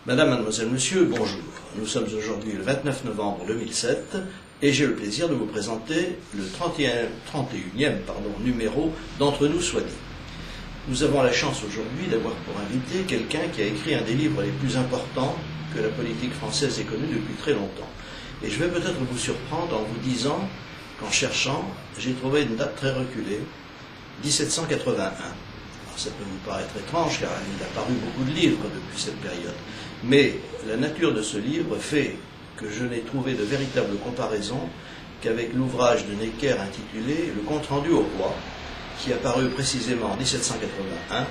Madame, mademoiselle, monsieur, bonjour. Nous sommes aujourd'hui le 29 novembre 2007 et j'ai le plaisir de vous présenter le 31e numéro d'Entre nous soit dit. Nous avons la chance aujourd'hui d'avoir pour invité quelqu'un qui a écrit un des livres les plus importants que la politique française ait connu depuis très longtemps. Et je vais peut-être vous surprendre en vous disant qu'en cherchant, j'ai trouvé une date très reculée, 1781. Alors ça peut vous paraître étrange car il a paru beaucoup de livres depuis cette période. Mais la nature de ce livre fait que je n'ai trouvé de véritable comparaison qu'avec l'ouvrage de Necker intitulé « Le compte-rendu au roi », qui a paru précisément en 1781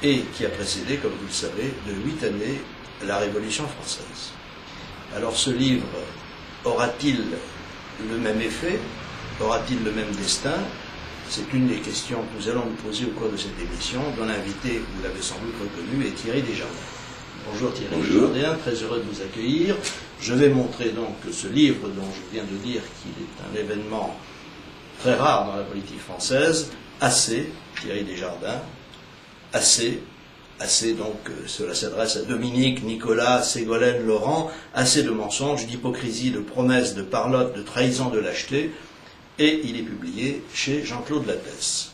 et qui a précédé, comme vous le savez, de 8 années la Révolution française. Alors ce livre aura-t-il le même effet? Aura-t-il le même destin? C'est une des questions que nous allons nous poser au cours de cette émission, dont l'invité, vous l'avez sans doute reconnu, est Thierry Desjardins. Bonjour Thierry Desjardins, très heureux de vous accueillir. Je vais montrer donc ce livre dont je viens de dire qu'il est un événement très rare dans la politique française. Assez, Thierry Desjardins, assez donc cela s'adresse à Dominique, Nicolas, Ségolène, Laurent, assez de mensonges, d'hypocrisie, de promesses, de parlotte, de trahison, de lâcheté, et il est publié chez Jean-Claude Lattès.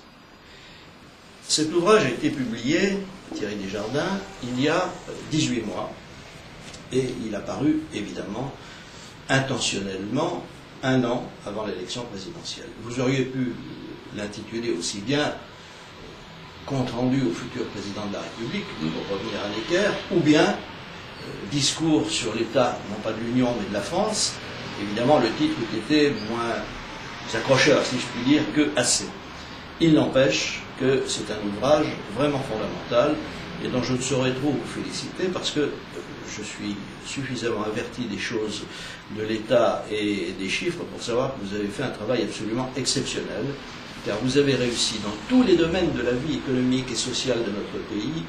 Cet ouvrage a été publié, Thierry Desjardins, il y a 18 mois, et il a paru, évidemment, intentionnellement, un an avant l'élection présidentielle. Vous auriez pu l'intituler aussi bien compte rendu au futur président de la République, pour revenir à Necker, ou bien discours sur l'état, non pas de l'Union, mais de la France. Évidemment, le titre eût été moins accrocheur, si je puis dire, que assez. Il n'empêche que c'est un ouvrage vraiment fondamental et dont je ne saurais trop vous féliciter parce que je suis suffisamment averti des choses de l'État et des chiffres pour savoir que vous avez fait un travail absolument exceptionnel, car vous avez réussi dans tous les domaines de la vie économique et sociale de notre pays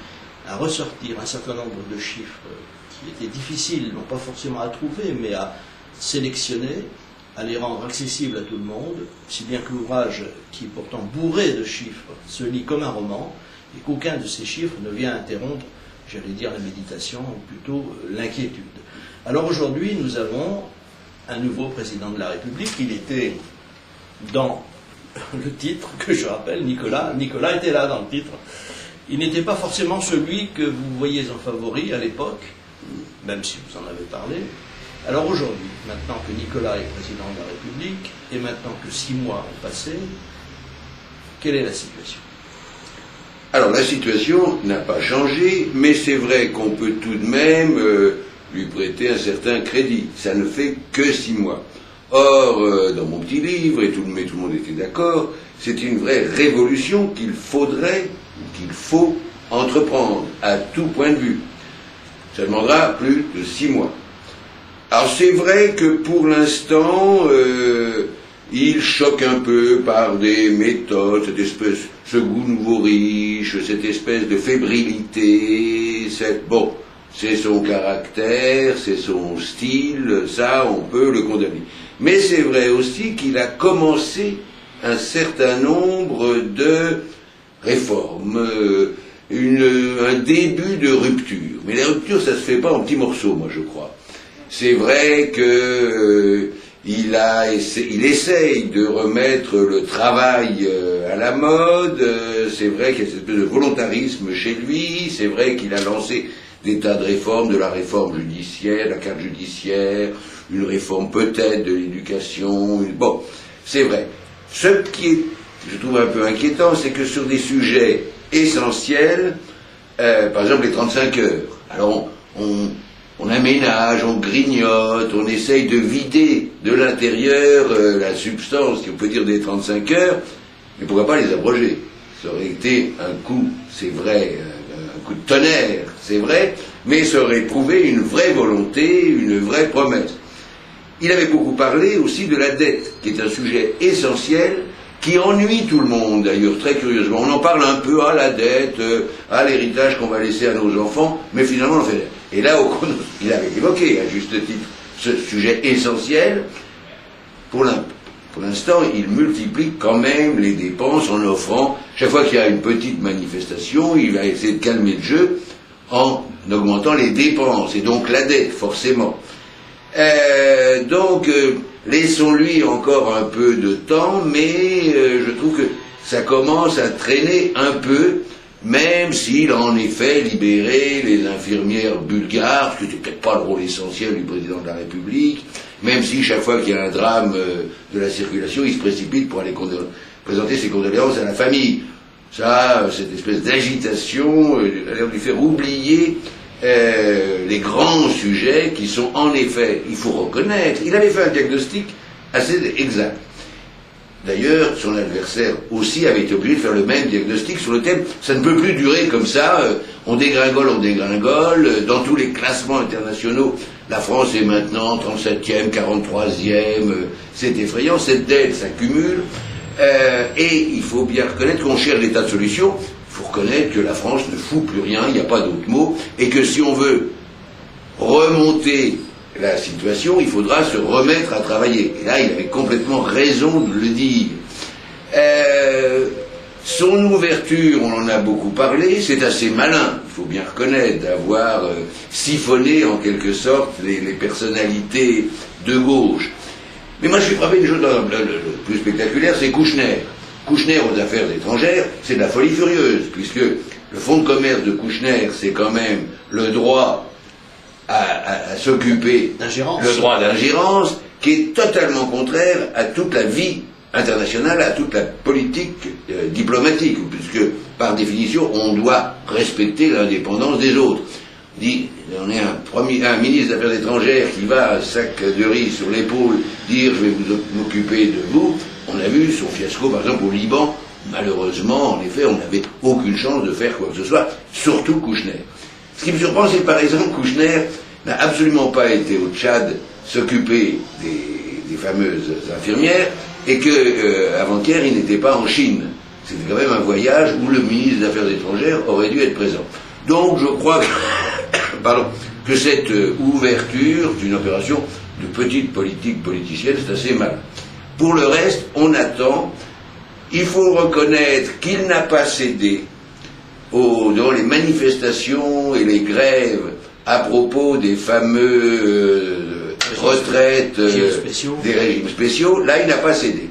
à ressortir un certain nombre de chiffres qui étaient difficiles, non pas forcément à trouver, mais à sélectionner, à les rendre accessibles à tout le monde, si bien que l'ouvrage, qui est pourtant bourré de chiffres, se lit comme un roman, et qu'aucun de ces chiffres ne vient interrompre, j'allais dire, la méditation, ou plutôt l'inquiétude. Alors aujourd'hui, nous avons un nouveau président de la République. Il était dans le titre, que je rappelle, Nicolas. Nicolas était là dans le titre. Il n'était pas forcément celui que vous voyez en favori à l'époque, même si vous en avez parlé. Alors aujourd'hui, maintenant que Nicolas est président de la République, et maintenant que 6 mois ont passé, quelle est la situation? Alors la situation n'a pas changé, mais c'est vrai qu'on peut tout de même lui prêter un certain crédit. Ça ne fait que 6 mois. Or, dans mon petit livre, et tout le monde était d'accord, c'est une vraie révolution qu'il faut entreprendre, à tout point de vue. Ça demandera plus de 6 mois. Alors c'est vrai que pour l'instant, il choque un peu par des méthodes, ce goût nouveau riche, cette espèce de fébrilité, c'est son caractère, c'est son style, ça on peut le condamner. Mais c'est vrai aussi qu'il a commencé un certain nombre de réformes, un début de rupture. Mais la rupture, ça se fait pas en petits morceaux, moi je crois. C'est vrai que il essaye de remettre le travail à la mode, c'est vrai qu'il y a cette espèce de volontarisme chez lui, c'est vrai qu'il a lancé des tas de réformes, de la réforme judiciaire, la carte judiciaire, une réforme peut-être de l'éducation, bon, c'est vrai. Ce qui est, je trouve un peu inquiétant, c'est que sur des sujets essentiels, par exemple les 35 heures, alors on aménage, on grignote, on essaye de vider de l'intérieur la substance, si on peut dire, des 35 heures, mais pourquoi pas les abroger? Ça aurait été un coup, c'est vrai, un coup de tonnerre, c'est vrai, mais ça aurait prouvé une vraie volonté, une vraie promesse. Il avait beaucoup parlé aussi de la dette, qui est un sujet essentiel, qui ennuie tout le monde d'ailleurs, très curieusement. On en parle un peu, la dette, l'héritage qu'on va laisser à nos enfants, mais finalement on en fait. Et là, il avait évoqué, à juste titre, ce sujet essentiel. Pour l'instant, il multiplie quand même les dépenses en offrant, chaque fois qu'il y a une petite manifestation, il va essayer de calmer le jeu en augmentant les dépenses, et donc la dette, forcément. Donc, laissons-lui encore un peu de temps, mais je trouve que ça commence à traîner un peu, même s'il a en effet libéré les infirmières bulgares, ce qui n'était peut-être pas le rôle essentiel du président de la République, même si chaque fois qu'il y a un drame de la circulation, il se précipite pour aller présenter ses condoléances à la famille. Ça, cette espèce d'agitation, a l'air de lui faire oublier les grands sujets qui sont en effet, il faut reconnaître, il avait fait un diagnostic assez exact. D'ailleurs, son adversaire aussi avait été obligé de faire le même diagnostic sur le thème « ça ne peut plus durer comme ça, on dégringole, dans tous les classements internationaux, la France est maintenant 37e, 43e, c'est effrayant, cette dette s'accumule, et il faut bien reconnaître qu'on cherche des tas de solutions, il faut reconnaître que la France ne fout plus rien, il n'y a pas d'autre mot, et que si on veut remonter la situation, il faudra se remettre à travailler. Et là, il avait complètement raison de le dire. Son ouverture, on en a beaucoup parlé, c'est assez malin, il faut bien reconnaître, d'avoir siphonné en quelque sorte les personnalités de gauche. Mais moi, je suis frappé d'une chose, le plus spectaculaire, c'est Kouchner. Kouchner aux affaires étrangères, c'est de la folie furieuse, puisque le fonds de commerce de Kouchner, c'est quand même le droit à s'occuper, le droit d'ingérence, qui est totalement contraire à toute la vie internationale, à toute la politique diplomatique, puisque par définition on doit respecter l'indépendance des autres. On est un ministre des Affaires étrangères qui va un sac de riz sur l'épaule dire je vais m'occuper de vous. On a vu son fiasco par exemple au Liban, malheureusement en effet on n'avait aucune chance de faire quoi que ce soit, surtout Kouchner. Ce qui me surprend, c'est que par exemple Kouchner n'a absolument pas été au Tchad s'occuper des fameuses infirmières et que avant-hier il n'était pas en Chine. C'était quand même un voyage où le ministre des Affaires étrangères aurait dû être présent. Donc je crois que cette ouverture d'une opération de petite politique politicienne, c'est assez mal. Pour le reste, on attend. Il faut reconnaître qu'il n'a pas cédé dans les manifestations et les grèves à propos des fameux retraites des régimes spéciaux. Là, il n'a pas cédé.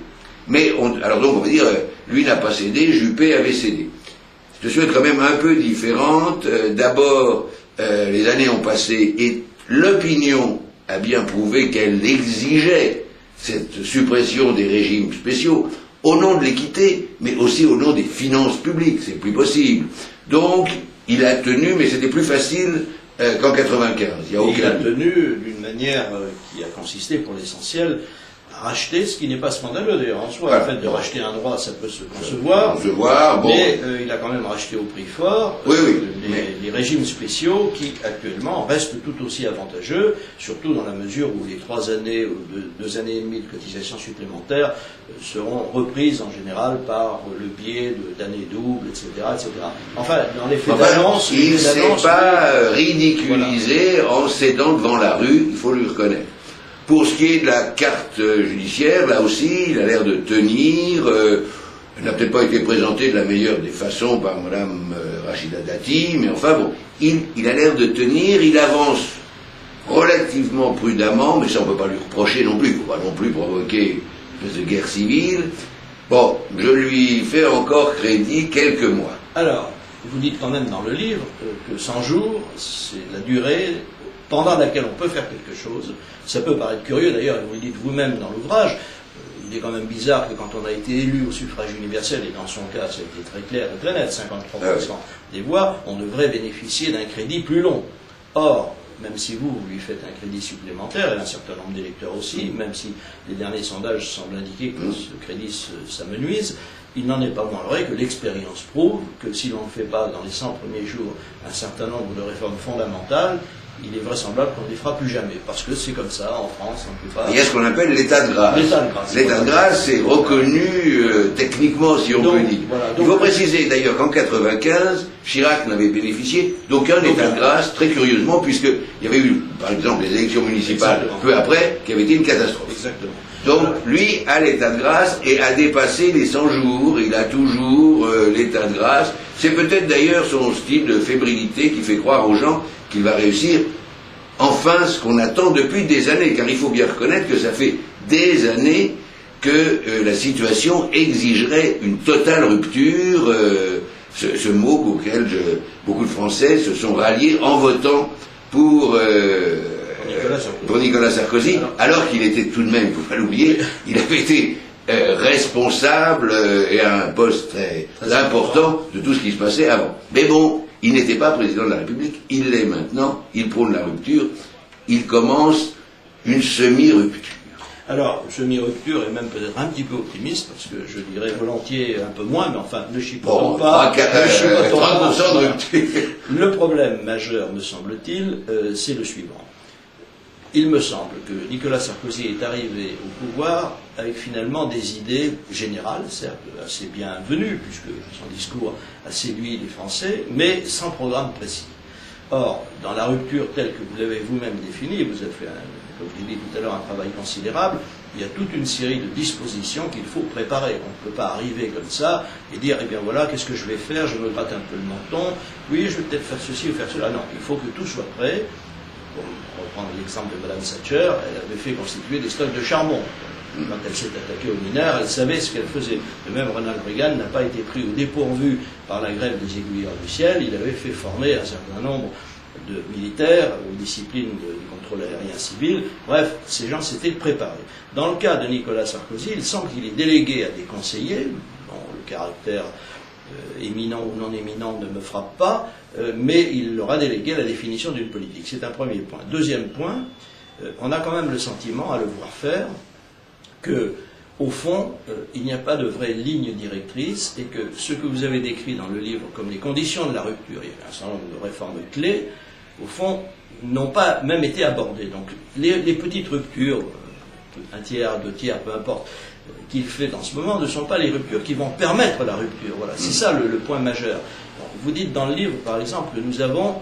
Mais alors donc on va dire, lui n'a pas cédé, Juppé avait cédé. La situation est quand même un peu différente. D'abord, les années ont passé et l'opinion a bien prouvé qu'elle exigeait cette suppression des régimes spéciaux au nom de l'équité, mais aussi au nom des finances publiques. C'est plus possible. Donc, il a tenu, mais c'était plus facile qu'en 95. Il a tenu d'une manière qui a consisté pour l'essentiel à racheter, ce qui n'est pas scandaleux d'ailleurs en soi. Voilà. Le fait de racheter un droit, ça peut se concevoir. Bon. Mais il a quand même racheté au prix fort les régimes spéciaux qui actuellement restent tout aussi avantageux, surtout dans la mesure où les 3 années ou 2 années et demie de cotisation supplémentaires seront reprises en général par le biais d'années doubles, etc., etc. Enfin, dans les faits d'annonce... Il ne s'est pas ridiculisé en cédant devant la rue, il faut lui reconnaître. Pour ce qui est de la carte judiciaire, là aussi, il a l'air de tenir. Elle n'a peut-être pas été présentée de la meilleure des façons par Mme Rachida Dati, mais enfin bon, il a l'air de tenir, il avance relativement prudemment, mais ça on ne peut pas lui reprocher non plus, il ne faut pas non plus provoquer une espèce de guerre civile. Bon, je lui fais encore crédit quelques mois. Alors, vous dites quand même dans le livre que 100 jours, c'est la durée pendant laquelle on peut faire quelque chose. Ça peut paraître curieux, d'ailleurs, vous le dites vous-même dans l'ouvrage, il est quand même bizarre que quand on a été élu au suffrage universel, et dans son cas, ça a été très clair et très net, 53% des voix, on devrait bénéficier d'un crédit plus long. Or, même si vous lui faites un crédit supplémentaire, et un certain nombre d'électeurs aussi, même si les derniers sondages semblent indiquer que ce crédit s'amenuise, il n'en est pas moins vrai que l'expérience prouve que si l'on ne fait pas dans les 100 premiers jours un certain nombre de réformes fondamentales, il est vraisemblable qu'on ne les fera plus jamais, parce que c'est comme ça, en France, on ne peut pas... Il y a ce qu'on appelle l'état de grâce. L'état de grâce, c'est reconnu techniquement, si on peut dire. Voilà, il faut préciser d'ailleurs qu'en 95, Chirac n'avait bénéficié d'aucun état de grâce, très curieusement, puisqu'il y avait eu, par exemple, les élections municipales peu après, qui avaient été une catastrophe. Exactement. Donc, lui a l'état de grâce et a dépassé les 100 jours, il a toujours l'état de grâce. C'est peut-être d'ailleurs son style de fébrilité qui fait croire aux gens qu'il va réussir enfin ce qu'on attend depuis des années, car il faut bien reconnaître que ça fait des années que la situation exigerait une totale rupture, ce mot auquel beaucoup de Français se sont ralliés en votant pour Nicolas Sarkozy, alors qu'il était tout de même, il ne faut pas l'oublier, il avait été responsable et à un poste très important de tout ce qui se passait avant. Mais bon, il n'était pas président de la République, il l'est maintenant, il prône la rupture, il commence une semi-rupture. Alors, semi-rupture est même peut-être un petit peu optimiste, parce que je dirais volontiers un peu moins, mais enfin, ne chipotons pas. 3% de rupture. Le problème majeur, me semble-t-il, c'est le suivant. Il me semble que Nicolas Sarkozy est arrivé au pouvoir avec finalement des idées générales, certes assez bienvenues, puisque son discours a séduit les Français, mais sans programme précis. Or, dans la rupture telle que vous l'avez vous-même définie, vous avez fait, comme je l'ai dit tout à l'heure, un travail considérable, il y a toute une série de dispositions qu'il faut préparer. On ne peut pas arriver comme ça et dire, eh bien voilà, qu'est-ce que je vais faire, je me gratte un peu le menton, oui, je vais peut-être faire ceci ou faire cela. Non, il faut que tout soit prêt. Pour reprendre l'exemple de Mme Thatcher, elle avait fait constituer des stocks de charbon. Quand elle s'est attaquée aux mineurs, elle savait ce qu'elle faisait. Et même Ronald Reagan n'a pas été pris au dépourvu par la grève des aiguilleurs du ciel. Il avait fait former un certain nombre de militaires aux disciplines du contrôle aérien civil. Bref, ces gens s'étaient préparés. Dans le cas de Nicolas Sarkozy, il semble qu'il est délégué à des conseillers, dont le caractère éminent ou non éminent ne me frappe pas, mais il leur a délégué la définition d'une politique. C'est un premier point. Deuxième point, on a quand même le sentiment, à le voir faire, que, au fond, il n'y a pas de vraie ligne directrice et que ce que vous avez décrit dans le livre comme les conditions de la rupture, il y a un certain nombre de réformes clés, au fond, n'ont pas même été abordées. Donc, les petites ruptures, un tiers, deux tiers, peu importe, qu'il fait en ce moment, ne sont pas les ruptures qui vont permettre la rupture. Voilà, c'est ça le point majeur. Donc, vous dites dans le livre, par exemple, que nous avons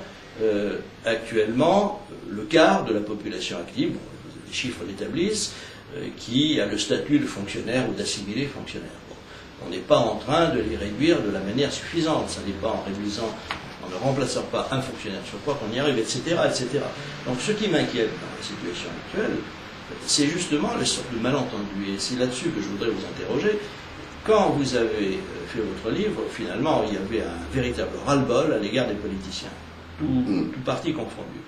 actuellement le quart de la population active, bon, les chiffres l'établissent, qui a le statut de fonctionnaire ou d'assimilé fonctionnaire. Bon, on n'est pas en train de les réduire de la manière suffisante. Ça n'est pas en réduisant, en ne remplaçant pas un fonctionnaire sur quoi qu'on y arrive, etc., etc. Donc, ce qui m'inquiète dans la situation actuelle, c'est justement les sortes de malentendus. Et c'est là-dessus que je voudrais vous interroger. Quand vous avez fait votre livre, finalement, il y avait un véritable ras-le-bol à l'égard des politiciens, tout parti confondu.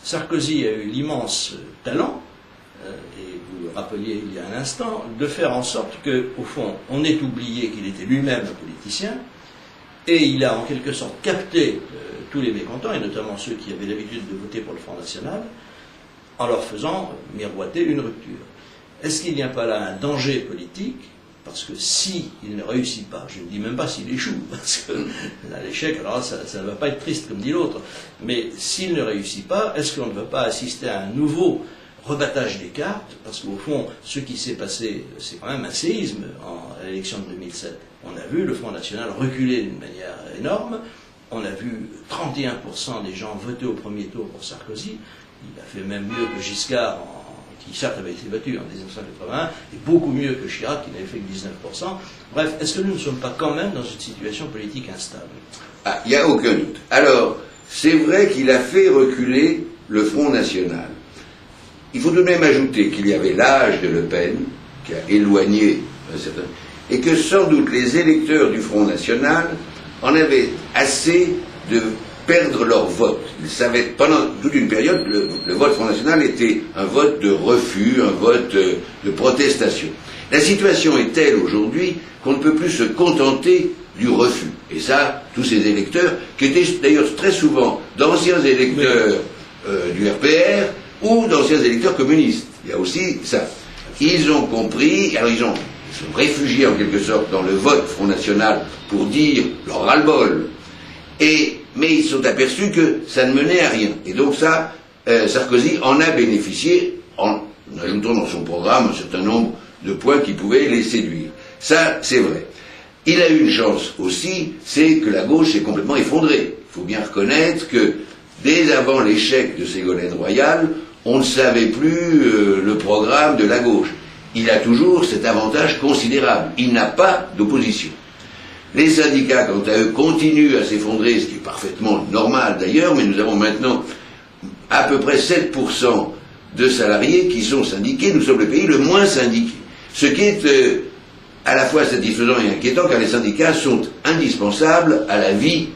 Sarkozy a eu l'immense talent, et vous le rappeliez il y a un instant, de faire en sorte qu'au fond, on ait oublié qu'il était lui-même un politicien, et il a en quelque sorte capté tous les mécontents, et notamment ceux qui avaient l'habitude de voter pour le Front National, en leur faisant miroiter une rupture. Est-ce qu'il n'y a pas là un danger politique? Parce que si il ne réussit pas, je ne dis même pas s'il échoue, parce que là, l'échec, alors ça ne va pas être triste comme dit l'autre, mais s'il ne réussit pas, est-ce qu'on ne va pas assister à un nouveau rebattage des cartes? Parce qu'au fond, ce qui s'est passé, c'est quand même un séisme à l'élection de 2007. On a vu le Front National reculer d'une manière énorme, on a vu 31% des gens voter au premier tour pour Sarkozy. Il a fait même mieux que Giscard, qui certes avait été battu en 1981, et beaucoup mieux que Chirac, qui n'avait fait que 19%. Bref, est-ce que nous ne sommes pas quand même dans une situation politique instable? Ah, il n'y a aucun doute. Alors, c'est vrai qu'il a fait reculer le Front National. Il faut tout de même ajouter qu'il y avait l'âge de Le Pen, qui a éloigné un certain... et que sans doute les électeurs du Front National en avaient assez de perdre leur vote. Ils savaient, pendant toute une période, le vote Front National était un vote de refus, un vote de protestation. La situation est telle aujourd'hui qu'on ne peut plus se contenter du refus. Et ça, tous ces électeurs, qui étaient d'ailleurs très souvent d'anciens électeurs du RPR ou d'anciens électeurs communistes. Il y a aussi ça. Ils ont compris, alors ils sont réfugiés en quelque sorte dans le vote Front National pour dire leur ras-le-bol. Mais ils se sont aperçus que ça ne menait à rien. Et donc ça, Sarkozy en a bénéficié en ajoutant dans son programme un certain nombre de points qui pouvaient les séduire. Ça, c'est vrai. Il a eu une chance aussi, c'est que la gauche s'est complètement effondrée. Il faut bien reconnaître que dès avant l'échec de Ségolène Royal, on ne savait plus le programme de la gauche. il a toujours cet avantage considérable. Il n'a pas d'opposition. Les syndicats, quant à eux, continuent à s'effondrer, ce qui est parfaitement normal d'ailleurs, mais nous avons maintenant à peu près 7% de salariés qui sont syndiqués. Nous sommes le pays le moins syndiqué. Ce qui est à la fois satisfaisant et inquiétant, car les syndicats sont indispensables à la vie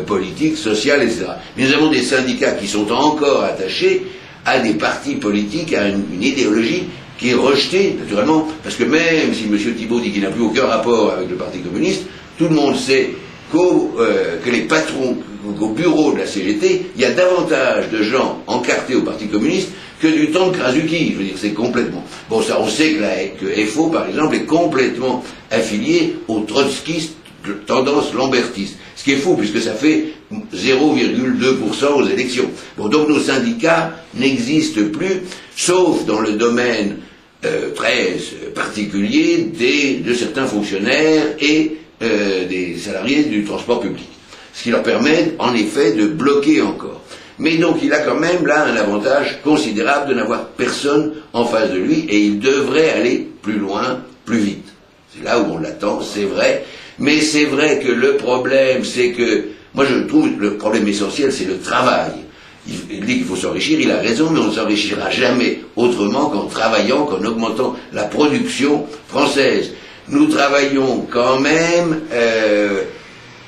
politique, sociale, etc. Mais nous avons des syndicats qui sont encore attachés à des partis politiques, à une idéologie qui est rejetée, naturellement, parce que même si M. Thibault dit qu'il n'a plus aucun rapport avec le Parti communiste, tout le monde sait que les patrons, qu'au bureau de la CGT, il y a davantage de gens encartés au Parti communiste que du temps de Krasuki. Je veux dire, c'est complètement... Bon, ça, on sait que FO, par exemple, est complètement affilié aux trotskistes de tendance lambertiste. Ce qui est fou, puisque ça fait 0,2% aux élections. Bon, donc nos syndicats n'existent plus, sauf dans le domaine très particulier de certains fonctionnaires et des salariés du transport public. Ce qui leur permet, en effet, de bloquer encore. Mais donc, il a quand même là un avantage considérable de n'avoir personne en face de lui, et il devrait aller plus loin, plus vite. C'est là où on l'attend, c'est vrai. Mais c'est vrai que le problème, c'est que, moi je trouve que le problème essentiel, c'est le travail. Il dit qu'il faut s'enrichir, il a raison, mais on ne s'enrichira jamais autrement qu'en travaillant, qu'en augmentant la production française. Nous travaillons quand même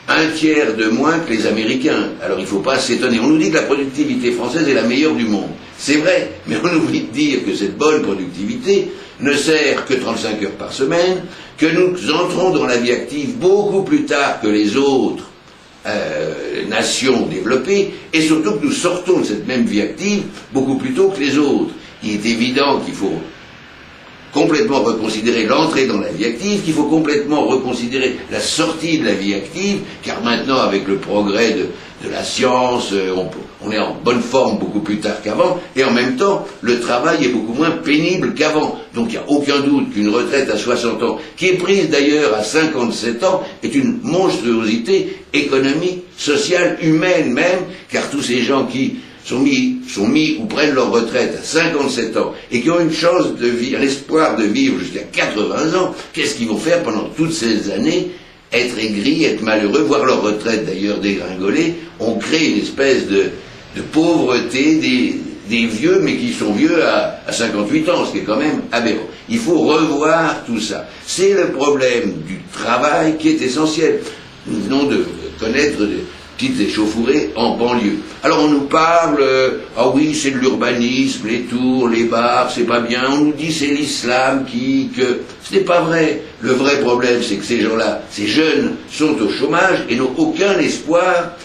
un tiers de moins que les Américains. Alors il ne faut pas s'étonner. On nous dit que la productivité française est la meilleure du monde. C'est vrai, mais on oublie de dire que cette bonne productivité ne sert que 35 heures par semaine, que nous entrons dans la vie active beaucoup plus tard que les autres nations développées, et surtout que nous sortons de cette même vie active beaucoup plus tôt que les autres. Il est évident qu'il faut complètement reconsidérer l'entrée dans la vie active, qu'il faut complètement reconsidérer la sortie de la vie active, car maintenant, avec le progrès de la science, on est en bonne forme beaucoup plus tard qu'avant, et en même temps, le travail est beaucoup moins pénible qu'avant. Donc il n'y a aucun doute qu'une retraite à 60 ans, qui est prise d'ailleurs à 57 ans, est une monstruosité économique, sociale, humaine même, car tous ces gens qui sont mis ou prennent leur retraite à 57 ans et qui ont une chance de vivre, un espoir de vivre jusqu'à 80 ans, qu'est-ce qu'ils vont faire pendant toutes ces années? Être aigris, être malheureux, voir leur retraite d'ailleurs dégringoler. On crée une espèce de pauvreté des vieux, mais qui sont vieux à 58 ans, ce qui est quand même aberrant. Il faut revoir tout ça. C'est le problème du travail qui est essentiel. Nous venons de connaître petites échauffourées en banlieue. Alors on nous parle, ah oui, c'est de l'urbanisme, les tours, les bars, c'est pas bien, on nous dit c'est l'islam que... Ce n'est pas vrai. Le vrai problème, c'est que ces gens-là, ces jeunes, sont au chômage et n'ont aucun espoir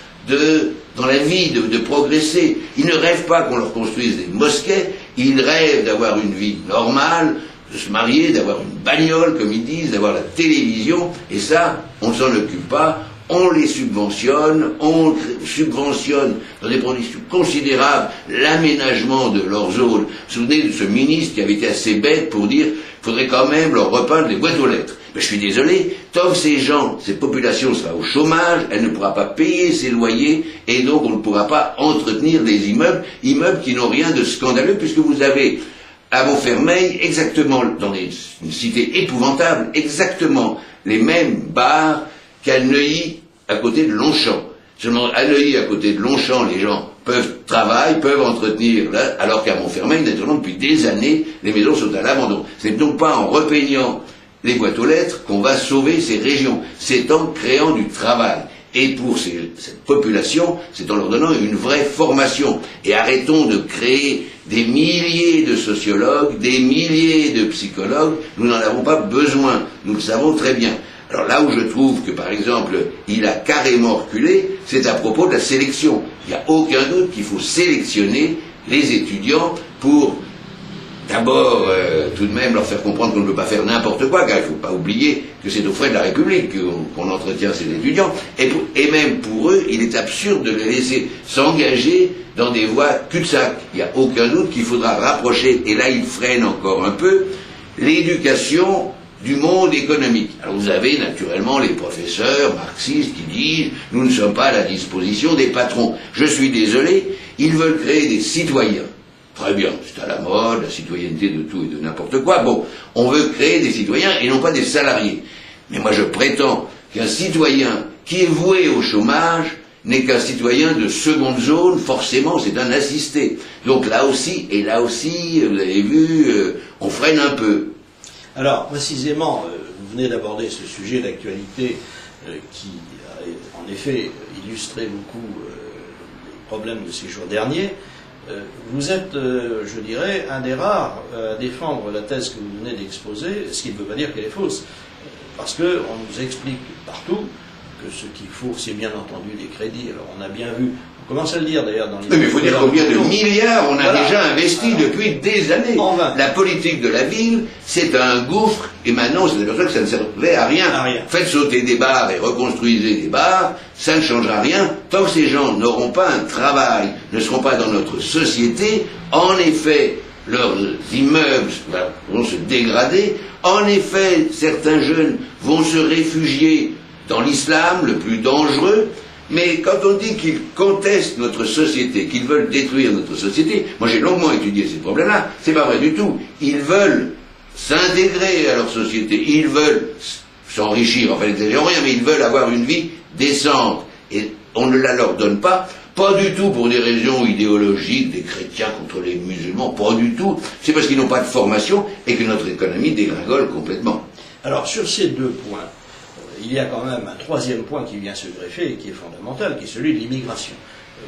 dans la vie, de progresser. Ils ne rêvent pas qu'on leur construise des mosquées, ils rêvent d'avoir une vie normale, de se marier, d'avoir une bagnole, comme ils disent, d'avoir la télévision, et ça, on ne s'en occupe pas. On les subventionne, on subventionne dans des conditions considérables l'aménagement de leurs zones. Vous vous souvenez de ce ministre qui avait été assez bête pour dire qu'il faudrait quand même leur repeindre les boîtes aux lettres. Mais je suis désolé, tant que ces gens, cette population sera au chômage, elle ne pourra pas payer ses loyers et donc on ne pourra pas entretenir des immeubles qui n'ont rien de scandaleux puisque vous avez à Montfermeil, exactement, dans une cité épouvantable, exactement les mêmes bars qu'à Neuilly, à côté de Longchamp. Seulement, à Neuilly, à côté de Longchamp, les gens travaillent, peuvent entretenir, là, alors qu'à Montfermeil, naturellement, depuis des années, les maisons sont à l'abandon. C'est donc pas en repeignant les boîtes aux lettres qu'on va sauver ces régions. C'est en créant du travail. Et pour cette population, c'est en leur donnant une vraie formation. Et arrêtons de créer des milliers de sociologues, des milliers de psychologues. Nous n'en avons pas besoin. Nous le savons très bien. Alors là où je trouve que, par exemple, il a carrément reculé, c'est à propos de la sélection. Il n'y a aucun doute qu'il faut sélectionner les étudiants pour, d'abord, tout de même leur faire comprendre qu'on ne peut pas faire n'importe quoi, car il ne faut pas oublier que c'est aux frais de la République qu'on entretient ces étudiants. Et même pour eux, il est absurde de les laisser s'engager dans des voies cul-de-sac. Il n'y a aucun doute qu'il faudra rapprocher, et là il freine encore un peu, l'éducation du monde économique. Alors vous avez naturellement les professeurs marxistes qui disent « nous ne sommes pas à la disposition des patrons ». Je suis désolé, ils veulent créer des citoyens Très bien, c'est à la mode, la citoyenneté de tout et de n'importe quoi. Bon, on veut créer des citoyens et non pas des salariés. Mais moi je prétends qu'un citoyen qui est voué au chômage n'est qu'un citoyen de seconde zone, forcément c'est un assisté. Donc là aussi, vous avez vu, on freine un peu. Alors, précisément, vous venez d'aborder ce sujet d'actualité qui a en effet illustré beaucoup les problèmes de ces jours derniers. Vous êtes, je dirais, un des rares à défendre la thèse que vous venez d'exposer, ce qui ne veut pas dire qu'elle est fausse, parce qu'on nous explique partout que ce qu'il faut, c'est bien entendu des crédits. Alors on a bien vu, on commence à le dire d'ailleurs dans les... Mais il faut dire combien de milliards on a déjà investi depuis des années. En vain. La politique de la ville, c'est un gouffre, et maintenant on s'est aperçu que ça ne servait à rien. Faites sauter des bars et reconstruisez des bars, ça ne changera rien. Tant que ces gens n'auront pas un travail, ne seront pas dans notre société, en effet, leurs immeubles vont se dégrader. En effet, certains jeunes vont se réfugier dans l'islam, le plus dangereux, mais quand on dit qu'ils contestent notre société, qu'ils veulent détruire notre société, moi j'ai longuement étudié ces problèmes-là, c'est pas vrai du tout. Ils veulent s'intégrer à leur société, ils veulent s'enrichir, enfin n'exagérons rien, mais ils veulent avoir une vie décente, et on ne la leur donne pas du tout pour des raisons idéologiques, des chrétiens contre les musulmans, pas du tout, c'est parce qu'ils n'ont pas de formation et que notre économie dégringole complètement. Alors sur ces deux points, il y a quand même un troisième point qui vient se greffer et qui est fondamental, qui est celui de l'immigration.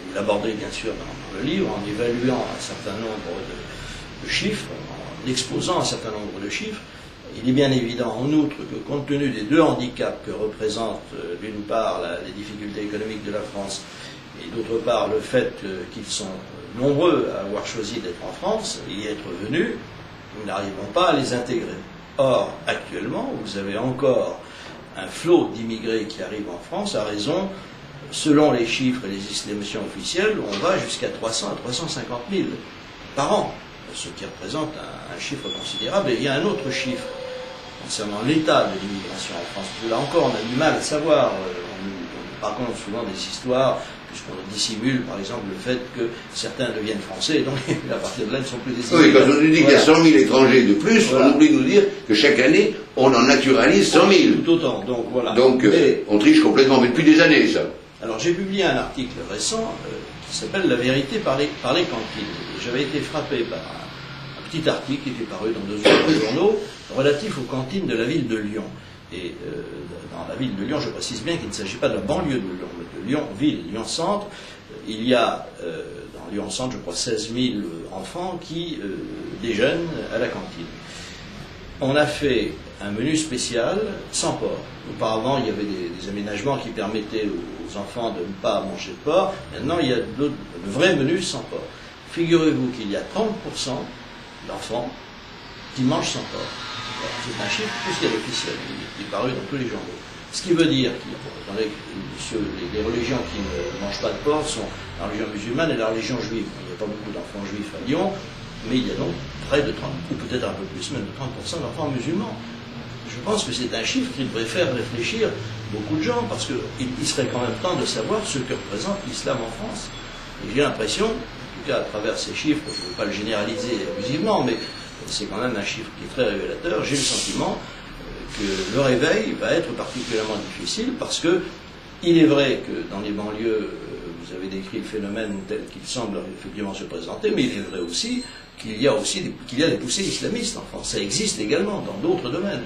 Vous l'abordez bien sûr dans le livre en évaluant un certain nombre de chiffres, en exposant un certain nombre de chiffres. Il est bien évident en outre que compte tenu des deux handicaps que représentent d'une part les difficultés économiques de la France et d'autre part le fait qu'ils sont nombreux à avoir choisi d'être en France et y être venus, nous n'arrivons pas à les intégrer. Or, actuellement, vous avez encore un flot d'immigrés qui arrivent en France à raison, selon les chiffres et les estimations officielles, on va jusqu'à 300 à 350 000 par an, ce qui représente un chiffre considérable. Et il y a un autre chiffre concernant l'état de l'immigration en France. Là encore, on a du mal à savoir. On nous raconte souvent des histoires, puisqu'on dissimule, par exemple, le fait que certains deviennent français, et donc à partir de là, ils ne sont plus des immigrés. Oui, quand on nous dit qu'il y a 100 000 étrangers de plus, on oublie de nous dire que chaque année, on en naturalise 100 000. Tout autant, donc voilà. Donc, on triche complètement, mais depuis des années, ça. Alors, j'ai publié un article récent qui s'appelle « La vérité par les cantines ». J'avais été frappé par un petit article qui était paru dans 2 autres journaux relatif aux cantines de la ville de Lyon. Et dans la ville de Lyon, je précise bien qu'il ne s'agit pas de la banlieue de Lyon, mais de Lyon-Ville, Lyon-Centre. Il y a dans Lyon-Centre, je crois, 16 000 enfants qui déjeunent à la cantine. On a fait un menu spécial sans porc. Auparavant, il y avait des aménagements qui permettaient aux enfants de ne pas manger de porc. Maintenant, il y a le vrai menu sans porc. Figurez-vous qu'il y a 30% d'enfants qui mangent sans porc. C'est un chiffre plus qu'à l'officiel, il est paru dans tous les journaux. Ce qui veut dire que les religions qui ne mangent pas de porc sont la religion musulmane et la religion juive. Il n'y a pas beaucoup d'enfants juifs à Lyon, mais il y a donc près de 30, ou peut-être un peu plus, même de 30% d'enfants musulmans. Je pense que c'est un chiffre qui devrait faire réfléchir beaucoup de gens, parce qu'il serait quand même temps de savoir ce que représente l'islam en France. Et j'ai l'impression, en tout cas à travers ces chiffres, je ne veux pas le généraliser abusivement, mais c'est quand même un chiffre qui est très révélateur, j'ai le sentiment que le réveil va être particulièrement difficile, parce que il est vrai que dans les banlieues, vous avez décrit le phénomène tel qu'il semble effectivement se présenter, mais il est vrai aussi qu'il y a des poussées islamistes en France. Ça existe également dans d'autres domaines.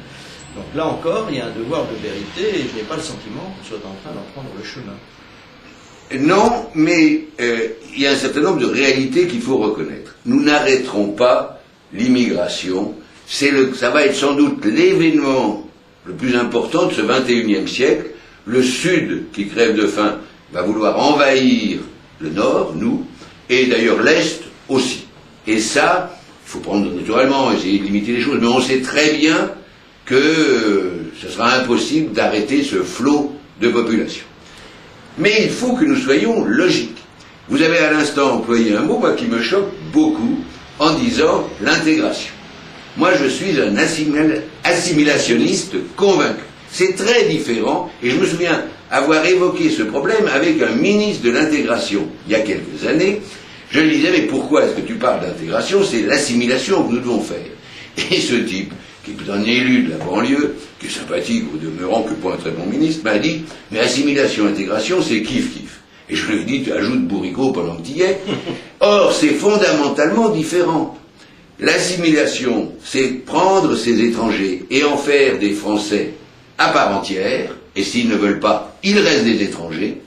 Donc là encore, il y a un devoir de vérité, et je n'ai pas le sentiment qu'on soit en train d'en prendre le chemin. Non, mais il y a un certain nombre de réalités qu'il faut reconnaître. Nous n'arrêterons pas l'immigration. Ça va être sans doute l'événement le plus important de ce 21e siècle. Le Sud, qui crève de faim, va vouloir envahir le Nord, nous, et d'ailleurs l'Est aussi. Et ça, il faut prendre naturellement, essayer de limiter les choses, mais on sait très bien que ce sera impossible d'arrêter ce flot de population. Mais il faut que nous soyons logiques. Vous avez à l'instant employé un mot, moi, qui me choque beaucoup, en disant l'intégration. Moi, je suis un assimilationniste convaincu. C'est très différent, et je me souviens avoir évoqué ce problème avec un ministre de l'intégration il y a quelques années. Je lui disais, mais pourquoi est-ce que tu parles d'intégration? C'est l'assimilation que nous devons faire. Et ce type, qui est un élu de la banlieue, qui est sympathique au demeurant, que pas un très bon ministre, m'a dit, mais assimilation, intégration, c'est kiff-kiff. Et je lui ai dit, tu ajoutes bourricot pendant que tu y es. Or, c'est fondamentalement différent. L'assimilation, c'est prendre ces étrangers et en faire des Français à part entière, et s'ils ne veulent pas, ils restent des étrangers.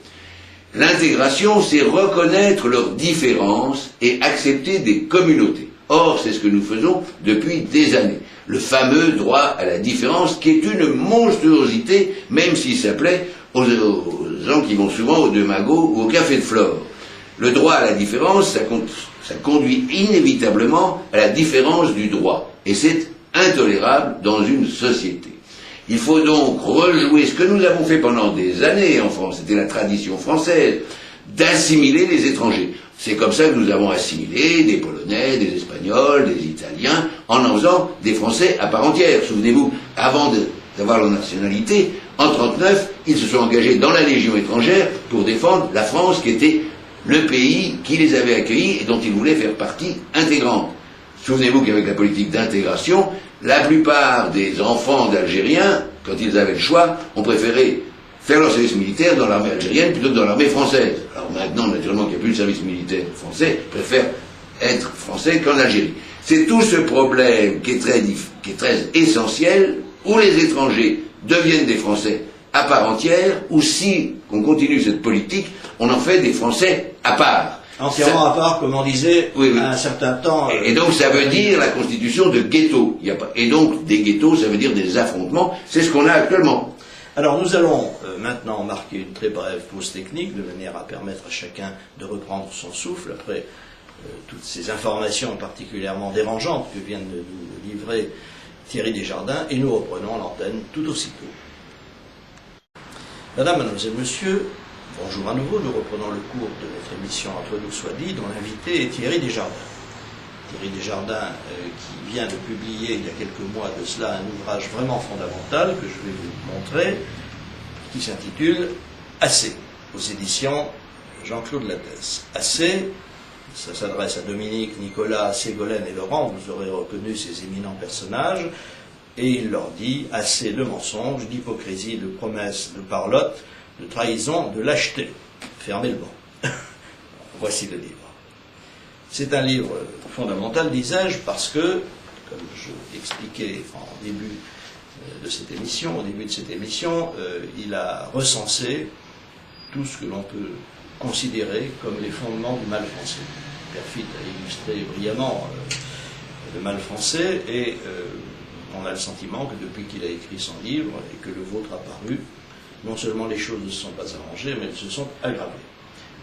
L'intégration, c'est reconnaître leurs différences et accepter des communautés. Or, c'est ce que nous faisons depuis des années. Le fameux droit à la différence, qui est une monstruosité, même s'il s'appelait aux gens qui vont souvent au De Mago ou au Café de Flore. Le droit à la différence, ça conduit inévitablement à la différence du droit. Et c'est intolérable dans une société. Il faut donc rejouer ce que nous avons fait pendant des années en France, c'était la tradition française, d'assimiler les étrangers. C'est comme ça que nous avons assimilé des Polonais, des Espagnols, des Italiens, en faisant des Français à part entière. Souvenez-vous, avant d'avoir leur nationalité, en 1939, ils se sont engagés dans la Légion étrangère pour défendre la France qui était le pays qui les avait accueillis et dont ils voulaient faire partie intégrante. Souvenez-vous qu'avec la politique d'intégration, la plupart des enfants d'Algériens, quand ils avaient le choix, ont préféré faire leur service militaire dans l'armée algérienne plutôt que dans l'armée française. Alors maintenant, naturellement, qu'il n'y a plus de service militaire français, ils préfèrent être français qu'en Algérie. C'est tout ce problème qui est très essentiel, où les étrangers deviennent des Français à part entière, ou si on continue cette politique, on en fait des Français à part. Entièrement à part, comme on disait, à un certain temps. Et donc ça veut dire la constitution de ghettos. Et donc des ghettos, ça veut dire des affrontements. C'est ce qu'on a actuellement. Alors nous allons maintenant marquer une très brève pause technique, de manière à permettre à chacun de reprendre son souffle après toutes ces informations particulièrement dérangeantes que vient de nous livrer Thierry Desjardins, et nous reprenons l'antenne tout aussitôt. Madame, mademoiselle, monsieur, bonjour à nouveau. Nous reprenons le cours de notre émission Entre nous soit dit, dont l'invité est Thierry Desjardins. Thierry Desjardins qui vient de publier il y a quelques mois de cela un ouvrage vraiment fondamental que je vais vous montrer, qui s'intitule Assez, aux éditions Jean-Claude Lattès. Assez, ça s'adresse à Dominique, Nicolas, Ségolène et Laurent, vous aurez reconnu ces éminents personnages, et il leur dit assez de mensonges, d'hypocrisie, de promesses, de parlotte, de trahison, de lâcheté. Fermez le banc. Voici le livre. C'est un livre fondamental, disais-je, parce que, comme je l'expliquais en début de cette émission, au début de cette émission, il a recensé tout ce que l'on peut considérer comme les fondements du mal français. Perfit a illustré brillamment le mal français, et on a le sentiment que depuis qu'il a écrit son livre et que le vôtre a paru, non seulement les choses ne se sont pas arrangées, mais elles se sont aggravées.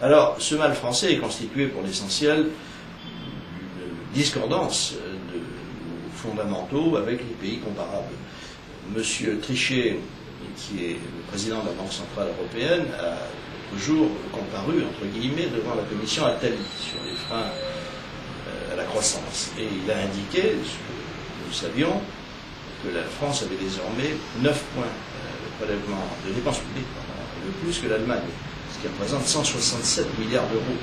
Alors, ce mal français est constitué pour l'essentiel d'une discordance de fondamentaux avec les pays comparables. Monsieur Trichet, qui est le président de la Banque Centrale Européenne, a l'autre jour comparu, entre guillemets, devant la commission Attali sur les freins à la croissance. Et il a indiqué, ce que nous savions, que la France avait désormais 9 points de prélèvement de dépenses publiques, de plus que l'Allemagne, ce qui représente 167 milliards d'euros.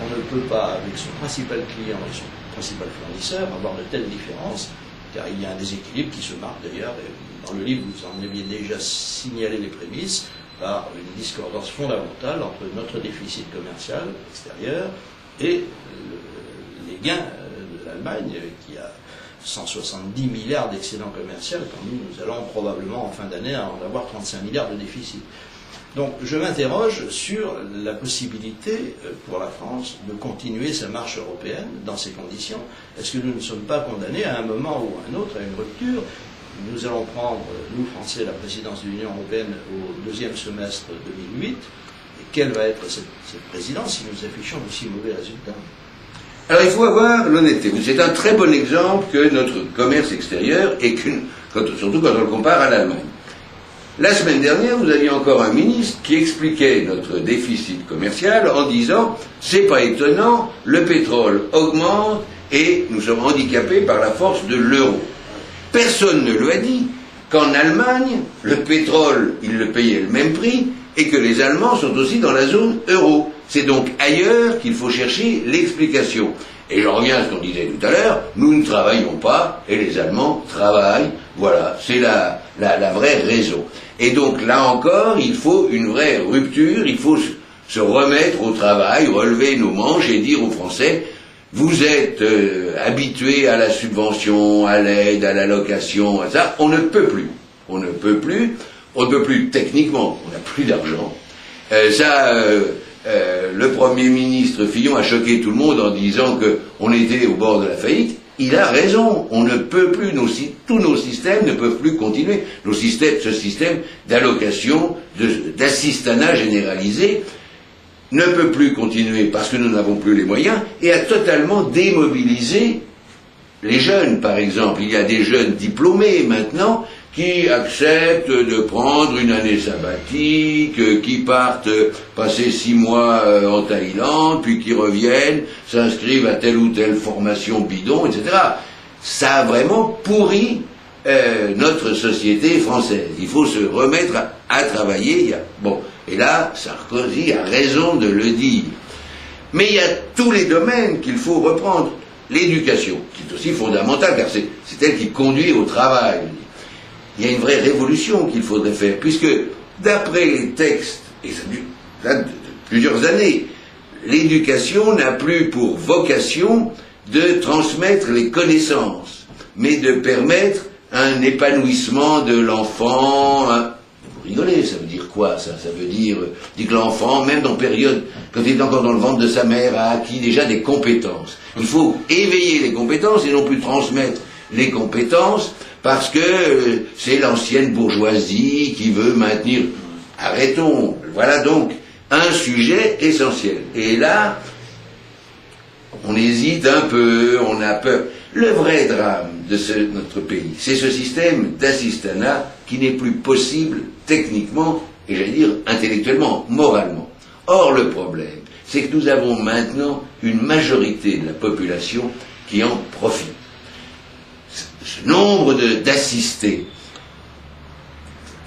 On ne peut pas, avec son principal client et son principal fournisseur, avoir de telles différences, car il y a un déséquilibre qui se marque d'ailleurs, et dans le livre vous en aviez déjà signalé les prémices, par une discordance fondamentale entre notre déficit commercial extérieur et les gains de l'Allemagne, qui a 170 milliards d'excédent commercial, quand nous allons probablement en fin d'année en avoir 35 milliards de déficit. Donc je m'interroge sur la possibilité pour la France de continuer sa marche européenne dans ces conditions. Est-ce que nous ne sommes pas condamnés à un moment ou à un autre à une rupture? Nous allons prendre, nous Français, la présidence de l'Union européenne au deuxième semestre 2008. Et quelle va être cette présidence si nous affichons d'aussi mauvais résultats? Alors il faut avoir l'honnêteté. C'est un très bon exemple que notre commerce extérieur, et surtout quand on le compare à l'Allemagne. La semaine dernière, vous aviez encore un ministre qui expliquait notre déficit commercial en disant « c'est pas étonnant, le pétrole augmente et nous sommes handicapés par la force de l'euro ». Personne ne lui a dit qu'en Allemagne, le pétrole, ils le payaient le même prix et que les Allemands sont aussi dans la zone euro. C'est donc ailleurs qu'il faut chercher l'explication. Et je reviens à ce qu'on disait tout à l'heure, nous ne travaillons pas, et les Allemands travaillent, voilà, c'est la vraie raison. Et donc là encore, il faut une vraie rupture, il faut se remettre au travail, relever nos manches et dire aux Français, vous êtes habitués à la subvention, à l'aide, à l'allocation, à ça, on ne peut plus. On ne peut plus, techniquement, on n'a plus d'argent. Le Premier ministre Fillon a choqué tout le monde en disant qu'on était au bord de la faillite. Il a raison, on ne peut plus, tous nos systèmes ne peuvent plus continuer. Ce système d'allocation, d'assistanat généralisé, ne peut plus continuer parce que nous n'avons plus les moyens et a totalement démobilisé les jeunes, par exemple. Il y a des jeunes diplômés maintenant qui acceptent de prendre une année sabbatique, qui partent passer 6 mois en Thaïlande, puis qui reviennent, s'inscrivent à telle ou telle formation bidon, etc. Ça a vraiment pourri notre société française. Il faut se remettre à travailler. Bon, et là, Sarkozy a raison de le dire. Mais il y a tous les domaines qu'il faut reprendre. L'éducation, qui est aussi fondamentale, car c'est elle qui conduit au travail. Il y a une vraie révolution qu'il faudrait faire, puisque d'après les textes, et ça date de plusieurs années, l'éducation n'a plus pour vocation de transmettre les connaissances, mais de permettre un épanouissement de l'enfant. Vous rigolez, ça veut dire quoi ça? Ça veut dire que l'enfant, même dans période, quand il est encore dans le ventre de sa mère, a acquis déjà des compétences. Il faut éveiller les compétences et non plus transmettre les compétences, parce que c'est l'ancienne bourgeoisie qui veut maintenir. Arrêtons. Voilà donc un sujet essentiel. Et là, on hésite un peu, on a peur. Le vrai drame de notre pays, c'est ce système d'assistanat qui n'est plus possible techniquement, et j'allais dire intellectuellement, moralement. Or, le problème, c'est que nous avons maintenant une majorité de la population qui en profite. Ce nombre d'assistés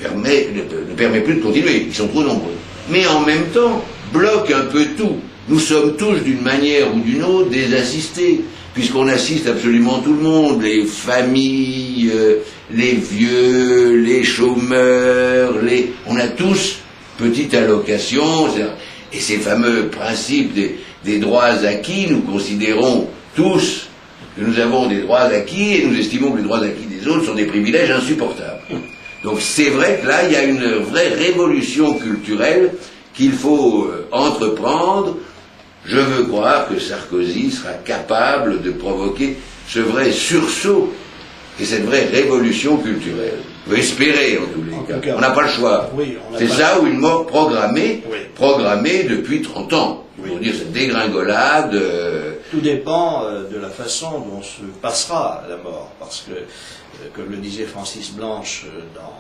ne permet plus de continuer, ils sont trop nombreux. Mais en même temps, bloque un peu tout. Nous sommes tous, d'une manière ou d'une autre, des assistés, puisqu'on assiste absolument tout le monde, les familles, les vieux, les chômeurs, on a tous petite allocation, et ces fameux principes des droits acquis, nous considérons tous que nous avons des droits acquis et nous estimons que les droits acquis des autres sont des privilèges insupportables. Donc c'est vrai que là, il y a une vraie révolution culturelle qu'il faut entreprendre. Je veux croire que Sarkozy sera capable de provoquer ce vrai sursaut et cette vraie révolution culturelle. On peut espérer, en tous les cas. On n'a pas le choix. Oui, c'est ça ou une mort programmée, programmée depuis 30 ans. Il faut dire cette dégringolade. Tout dépend de la façon dont se passera la mort, parce que, comme le disait Francis Blanche dans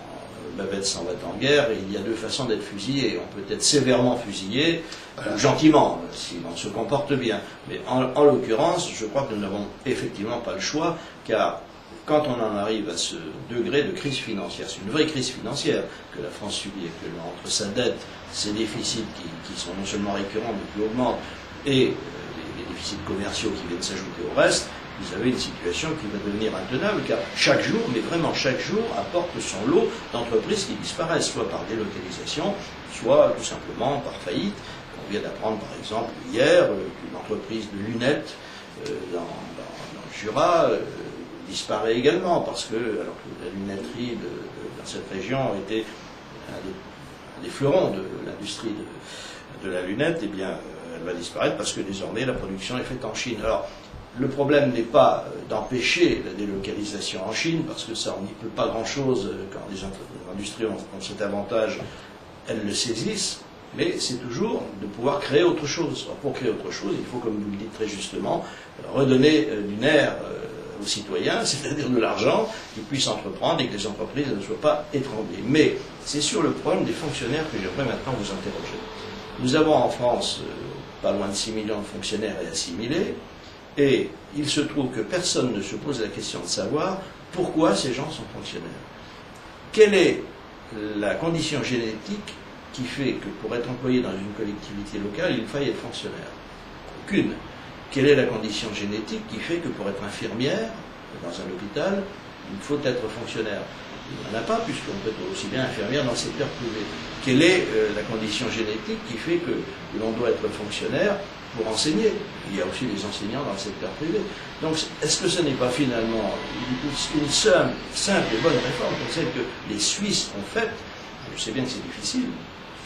Babette s'en va en guerre, il y a deux façons d'être fusillé. On peut être sévèrement fusillé, ou gentiment, si l'on se comporte bien. Mais en l'occurrence, je crois que nous n'avons effectivement pas le choix, car quand on en arrive à ce degré de crise financière, c'est une vraie crise financière que la France subit actuellement, entre sa dette, ses déficits qui sont non seulement récurrents mais qui augmentent, et les déficits commerciaux qui viennent s'ajouter au reste, vous avez une situation qui va devenir intenable, car chaque jour, mais vraiment chaque jour, apporte son lot d'entreprises qui disparaissent, soit par délocalisation, soit tout simplement par faillite. On vient d'apprendre par exemple hier qu'une entreprise de lunettes dans le Jura disparaît également, parce que, alors que la lunetterie dans cette région était un des fleurons de l'industrie de la lunette, eh bien, elle va disparaître parce que désormais la production est faite en Chine. Alors, le problème n'est pas d'empêcher la délocalisation en Chine, parce que ça, on n'y peut pas grand-chose quand les industries ont cet avantage, elles le saisissent, mais c'est toujours de pouvoir créer autre chose. Alors, pour créer autre chose, il faut, comme vous le dites très justement, redonner du nerf aux citoyens, c'est-à-dire de l'argent, qui puissent entreprendre et que les entreprises ne soient pas étranglées. Mais c'est sur le problème des fonctionnaires que j'aimerais maintenant vous interroger. Nous avons en France pas loin de 6 millions de fonctionnaires et assimilés, et il se trouve que personne ne se pose la question de savoir pourquoi ces gens sont fonctionnaires. Quelle est la condition génétique qui fait que pour être employé dans une collectivité locale, il faille être fonctionnaire? Aucune. Quelle est la condition génétique qui fait que pour être infirmière dans un hôpital, il faut être fonctionnaire? Il n'y en a pas, puisqu'on peut être aussi bien infirmière dans le secteur privé. Quelle est la condition génétique qui fait que l'on doit être fonctionnaire pour enseigner? Il y a aussi des enseignants dans le secteur privé. Donc, est-ce que ce n'est pas finalement une simple et bonne réforme comme celle que les Suisses ont faite? Je sais bien que c'est difficile.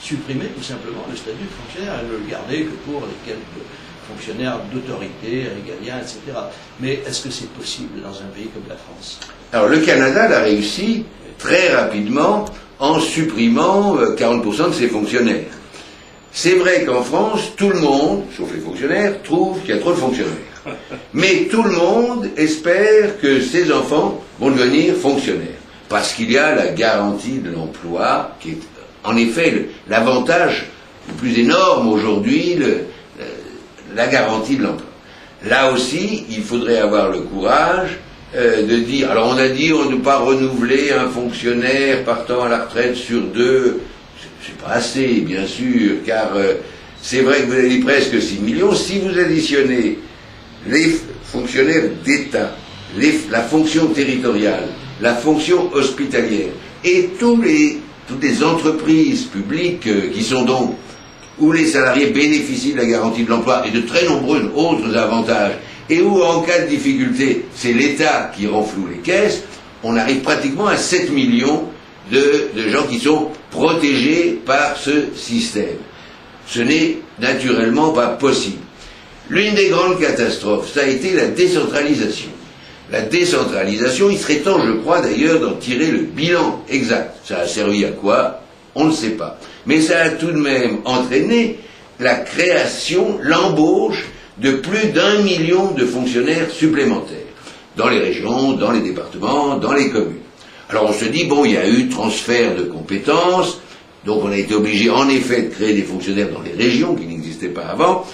Supprimer tout simplement le statut de fonctionnaire et ne le garder que pour les quelques fonctionnaires d'autorité, régaliens, etc. Mais est-ce que c'est possible dans un pays comme la France? Alors le Canada l'a réussi très rapidement en supprimant 40% de ses fonctionnaires. C'est vrai qu'en France, tout le monde, sauf les fonctionnaires, trouve qu'il y a trop de fonctionnaires. Mais tout le monde espère que ses enfants vont devenir fonctionnaires. Parce qu'il y a la garantie de l'emploi, qui est en effet l'avantage le plus énorme aujourd'hui, la garantie de l'emploi. Là aussi, il faudrait avoir le courage de dire, alors on a dit on ne peut pas renouveler un fonctionnaire partant à la retraite sur 2, c'est pas assez, bien sûr, car c'est vrai que vous avez dit presque 6 millions, si vous additionnez les fonctionnaires d'État, la fonction territoriale, la fonction hospitalière, et toutes les entreprises publiques qui sont donc où les salariés bénéficient de la garantie de l'emploi et de très nombreux autres avantages, et où en cas de difficulté, c'est l'État qui renfloue les caisses, on arrive pratiquement à 7 millions de gens qui sont protégés par ce système. Ce n'est naturellement pas possible. L'une des grandes catastrophes, ça a été la décentralisation. La décentralisation, il serait temps, je crois d'ailleurs, d'en tirer le bilan exact. Ça a servi à quoi? On ne sait pas. Mais ça a tout de même entraîné la création, l'embauche de plus d'1 million de fonctionnaires supplémentaires dans les régions, dans les départements, dans les communes. Alors on se dit, bon, il y a eu transfert de compétences, donc on a été obligé en effet de créer des fonctionnaires dans les régions qui n'existaient pas avant,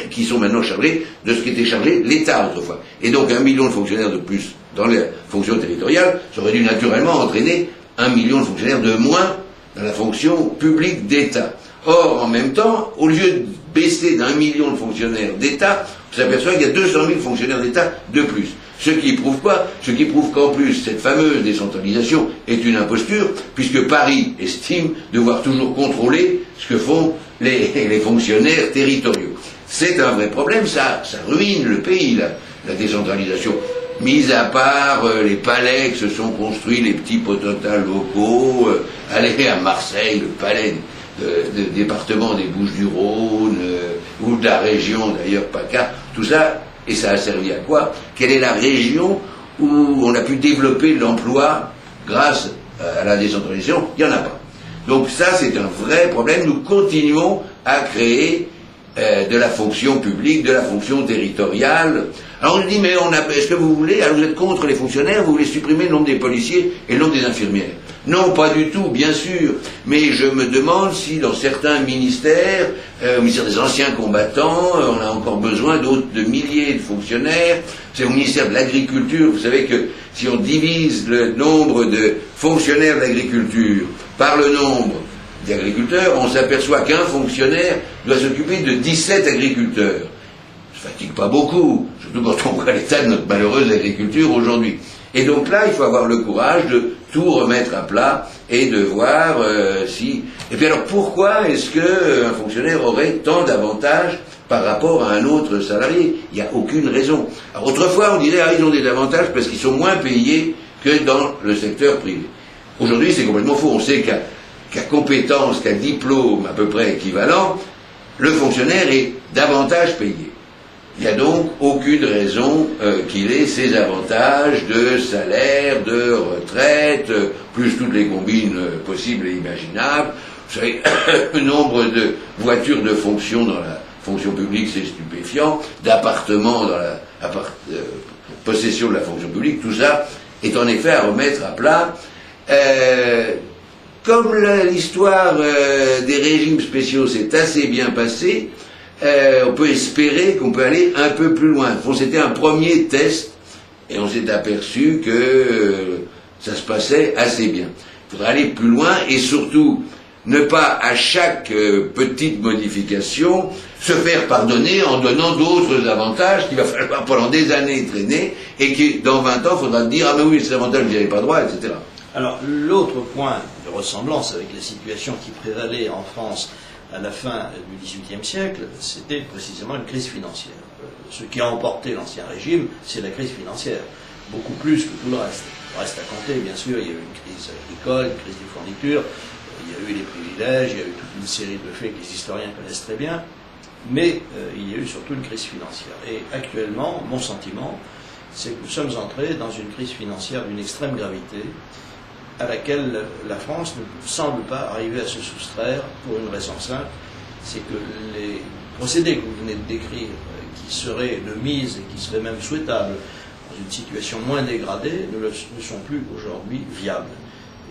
qui sont maintenant chargés de ce qui était chargé l'État autrefois. Et donc 1 million de fonctionnaires de plus dans les fonctions territoriales, ça aurait dû naturellement entraîner 1 million de fonctionnaires de moins dans la fonction publique d'État. Or, en même temps, au lieu de baisser d'1 million de fonctionnaires d'État, on s'aperçoit qu'il y a 200 000 fonctionnaires d'État de plus. Ce qui prouve quoi? Ce qui prouve qu'en plus, cette fameuse décentralisation est une imposture, puisque Paris estime devoir toujours contrôler ce que font les fonctionnaires territoriaux. C'est un vrai problème, ça ruine le pays, la décentralisation. Mis à part les palais que se sont construits, les petits potentats locaux, aller à Marseille, le palais du département des Bouches-du-Rhône, ou de la région d'ailleurs, PACA, tout ça, et ça a servi à quoi? Quelle est la région où on a pu développer l'emploi grâce à la décentralisation? Il n'y en a pas. Donc ça, c'est un vrai problème. Nous continuons à créer de la fonction publique, de la fonction territoriale. Alors on nous dit, mais est-ce que vous voulez, alors vous êtes contre les fonctionnaires, vous voulez supprimer le nombre des policiers et le nombre des infirmières? Non, pas du tout, bien sûr, mais je me demande si dans certains ministères, au ministère des anciens combattants, on a encore besoin de milliers de fonctionnaires. C'est au ministère de l'Agriculture, vous savez que si on divise le nombre de fonctionnaires de l'agriculture par le nombre d'agriculteurs, on s'aperçoit qu'un fonctionnaire doit s'occuper de 17 agriculteurs. Ça fatigue pas beaucoup, surtout quand on voit l'état de notre malheureuse agriculture aujourd'hui. Et donc là, il faut avoir le courage de tout remettre à plat et de voir si... Et puis alors, pourquoi est-ce qu'un fonctionnaire aurait tant d'avantages par rapport à un autre salarié? Il n'y a aucune raison. Alors autrefois, on dirait, ils ont des avantages parce qu'ils sont moins payés que dans le secteur privé. Aujourd'hui, c'est complètement faux. On sait qu'à compétence, qu'à diplôme à peu près équivalent, le fonctionnaire est davantage payé. Il n'y a donc aucune raison qu'il ait ces avantages de salaire, de retraite, plus toutes les combines possibles et imaginables. Vous savez, le nombre de voitures de fonction dans la fonction publique, c'est stupéfiant, d'appartements dans la possession de la fonction publique, tout ça est en effet à remettre à plat. Comme l'histoire des régimes spéciaux s'est assez bien passée, on peut espérer qu'on peut aller un peu plus loin. C'était un premier test et on s'est aperçu que ça se passait assez bien. Il faudrait aller plus loin et surtout ne pas à chaque petite modification se faire pardonner en donnant d'autres avantages qu'il va falloir pendant des années traîner et qui dans 20 ans il faudra dire ah mais oui ces avantages vous n'y avez pas droit, etc. Alors l'autre point de ressemblance avec la situation qui prévalait en France à la fin du XVIIIe siècle, c'était précisément une crise financière. Ce qui a emporté l'Ancien Régime, c'est la crise financière, beaucoup plus que tout le reste. Le reste à compter, bien sûr, il y a eu une crise agricole, une crise des fournitures, il y a eu les privilèges, il y a eu toute une série de faits que les historiens connaissent très bien, mais il y a eu surtout une crise financière. Et actuellement, mon sentiment, c'est que nous sommes entrés dans une crise financière d'une extrême gravité, à laquelle la France ne semble pas arriver à se soustraire pour une raison simple, c'est que les procédés que vous venez de décrire, qui seraient de mise et qui seraient même souhaitables dans une situation moins dégradée, ne sont plus aujourd'hui viables,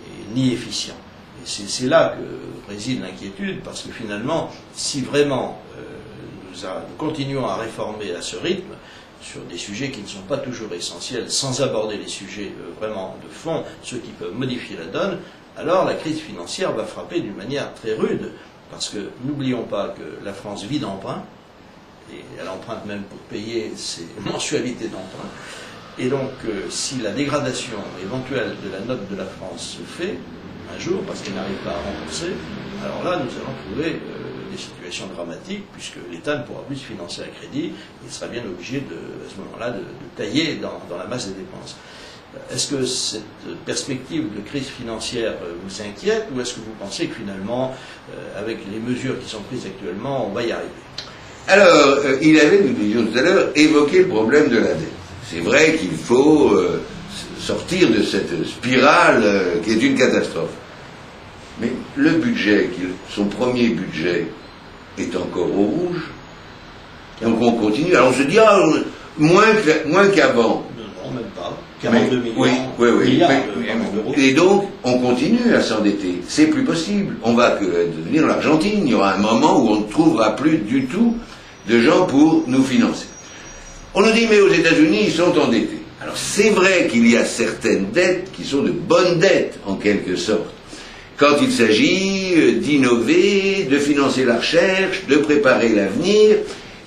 et ni efficients. Et c'est là que réside l'inquiétude, parce que finalement, si vraiment nous continuons à réformer à ce rythme, sur des sujets qui ne sont pas toujours essentiels, sans aborder les sujets vraiment de fond, ceux qui peuvent modifier la donne, alors la crise financière va frapper d'une manière très rude, parce que n'oublions pas que la France vit d'emprunt, et elle emprunte même pour payer ses mensualités d'emprunt, et donc si la dégradation éventuelle de la note de la France se fait un jour, parce qu'elle n'arrive pas à rembourser, alors là nous allons trouver des situations dramatiques, puisque l'État ne pourra plus se financer à crédit, il sera bien obligé à ce moment-là de tailler dans la masse des dépenses. Est-ce que cette perspective de crise financière vous inquiète, ou est-ce que vous pensez que finalement, avec les mesures qui sont prises actuellement, on va y arriver? Alors, il avait, nous disions tout à l'heure, évoqué le problème de la dette. C'est vrai qu'il faut sortir de cette spirale qui est une catastrophe. Mais le budget, son premier budget, est encore au rouge. Donc on continue. Alors on se dit, ah, moins qu'avant. Non, même pas. 42 millions. Oui. Et donc, on continue à s'endetter. C'est plus possible. On va devenir l'Argentine. Il y aura un moment où on ne trouvera plus du tout de gens pour nous financer. On nous dit, mais aux États-Unis, ils sont endettés. Alors c'est vrai qu'il y a certaines dettes qui sont de bonnes dettes, en quelque sorte. Quand il s'agit d'innover, de financer la recherche, de préparer l'avenir,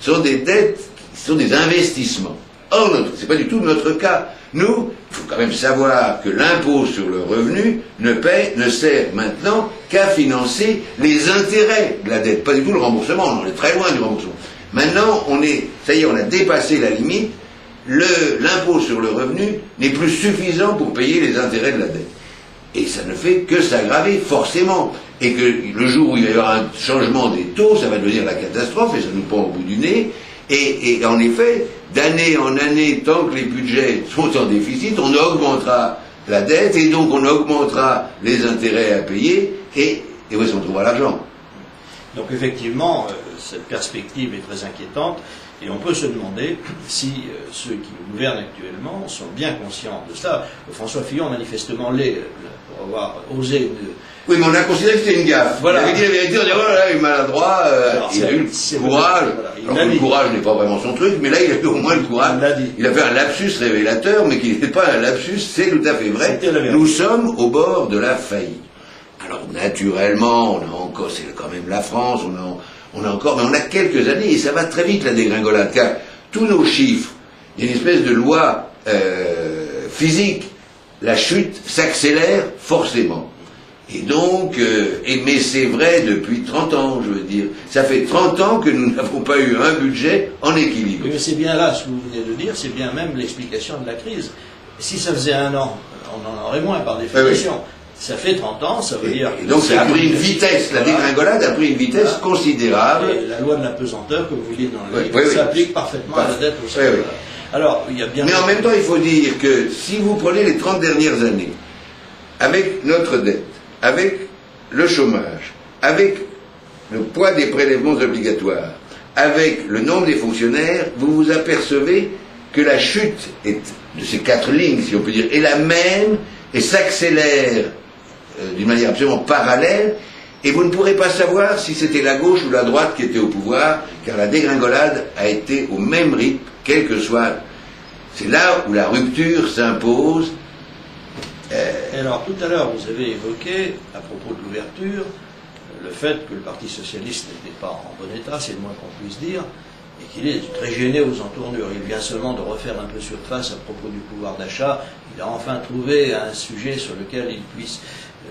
ce sont des dettes, ce sont des investissements. Or, ce n'est pas du tout notre cas. Nous, il faut quand même savoir que l'impôt sur le revenu ne sert maintenant qu'à financer les intérêts de la dette, pas du tout le remboursement, on est très loin du remboursement. Maintenant, ça y est, on a dépassé la limite, l'impôt sur le revenu n'est plus suffisant pour payer les intérêts de la dette. Et ça ne fait que s'aggraver, forcément. Et que le jour où il va y avoir un changement des taux, ça va devenir la catastrophe, et ça nous prend au bout du nez. Et en effet, d'année en année, tant que les budgets sont en déficit, on augmentera la dette, et donc on augmentera les intérêts à payer, et où est-ce qu'on trouvera l'argent? Donc effectivement, cette perspective est très inquiétante, et on peut se demander si ceux qui nous gouvernent actuellement sont bien conscients de cela. François Fillon, manifestement, l'est, pour avoir osé... Oui, mais on a considéré que c'était une gaffe. Voilà. Il avait dit la vérité, on dit, oh là, il est maladroit, il a eu le courage. Voilà. Alors le courage n'est pas vraiment son truc, mais là, il a eu au moins le courage. Il a fait un lapsus révélateur, mais qui n'était pas un lapsus, c'est tout à fait vrai. Nous sommes au bord de la faillite. Alors, naturellement, on a encore, c'est quand même la France, mais on a quelques années, et ça va très vite, la dégringolade, car tous nos chiffres, il y a une espèce de loi physique, la chute s'accélère forcément. Et donc, mais c'est vrai depuis 30 ans, je veux dire. Ça fait 30 ans que nous n'avons pas eu un budget en équilibre. Oui, mais c'est bien là, ce que vous venez de dire, c'est bien même l'explication de la crise. Si ça faisait un an, on en aurait moins par définition. Oui. Ça fait 30 ans, ça veut dire... Et donc ça a pris une vitesse, la dégringolade a pris une vitesse considérable. Et la loi de la pesanteur, que vous dites dans le livre, s'applique parfaitement à la dette aussi. Alors, il y a bien... Mais en même temps, il faut dire que si vous prenez les 30 dernières années, avec notre dette, avec le chômage, avec le poids des prélèvements obligatoires, avec le nombre des fonctionnaires, vous vous apercevez que la chute de ces 4 lignes, si on peut dire, est la même et s'accélère d'une manière absolument parallèle, et vous ne pourrez pas savoir si c'était la gauche ou la droite qui était au pouvoir, car la dégringolade a été au même rythme, quel que soit. C'est là où la rupture s'impose. Et alors, tout à l'heure, vous avez évoqué, à propos de l'ouverture, le fait que le Parti socialiste n'était pas en bon état, c'est le moins qu'on puisse dire, et qu'il est très gêné aux entournures. Il vient seulement de refaire un peu surface à propos du pouvoir d'achat. Il a enfin trouvé un sujet sur lequel il puisse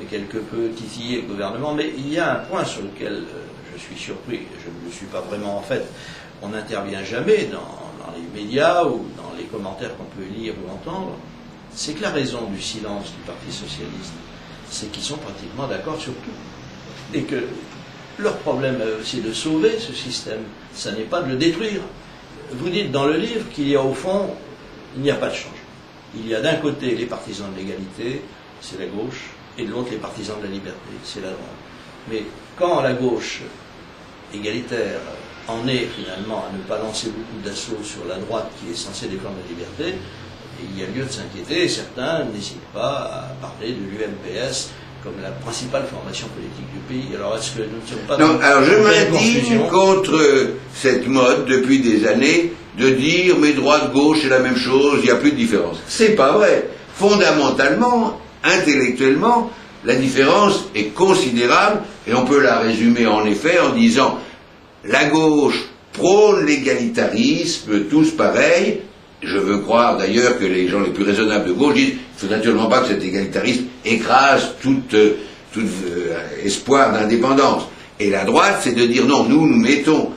quelque peu titiller le gouvernement, mais il y a un point sur lequel je suis surpris, je ne le suis pas vraiment en fait, on n'intervient jamais dans les médias ou dans les commentaires qu'on peut lire ou entendre, c'est que la raison du silence du Parti socialiste, c'est qu'ils sont pratiquement d'accord sur tout. Et que leur problème, c'est de sauver ce système, ça n'est pas de le détruire. Vous dites dans le livre qu'il y a au fond, il n'y a pas de changement. Il y a d'un côté les partisans de l'égalité, c'est la gauche, et de l'autre les partisans de la liberté, c'est la droite. Mais quand la gauche égalitaire en est finalement à ne pas lancer beaucoup d'assauts sur la droite qui est censée défendre la liberté, il y a lieu de s'inquiéter, et certains n'hésitent pas à parler de l'UMPS comme la principale formation politique du pays. Alors est-ce que nous ne sommes pas... Non, alors je m'indigne contre cette mode depuis des années de dire mais droite-gauche c'est la même chose, il n'y a plus de différence. C'est pas vrai. Fondamentalement, intellectuellement, la différence est considérable et on peut la résumer en effet en disant la gauche prône l'égalitarisme, tous pareils. Je veux croire d'ailleurs que les gens les plus raisonnables de gauche disent il ne faut naturellement pas que cet égalitarisme écrase tout espoir d'indépendance. Et la droite, c'est de dire non, nous mettons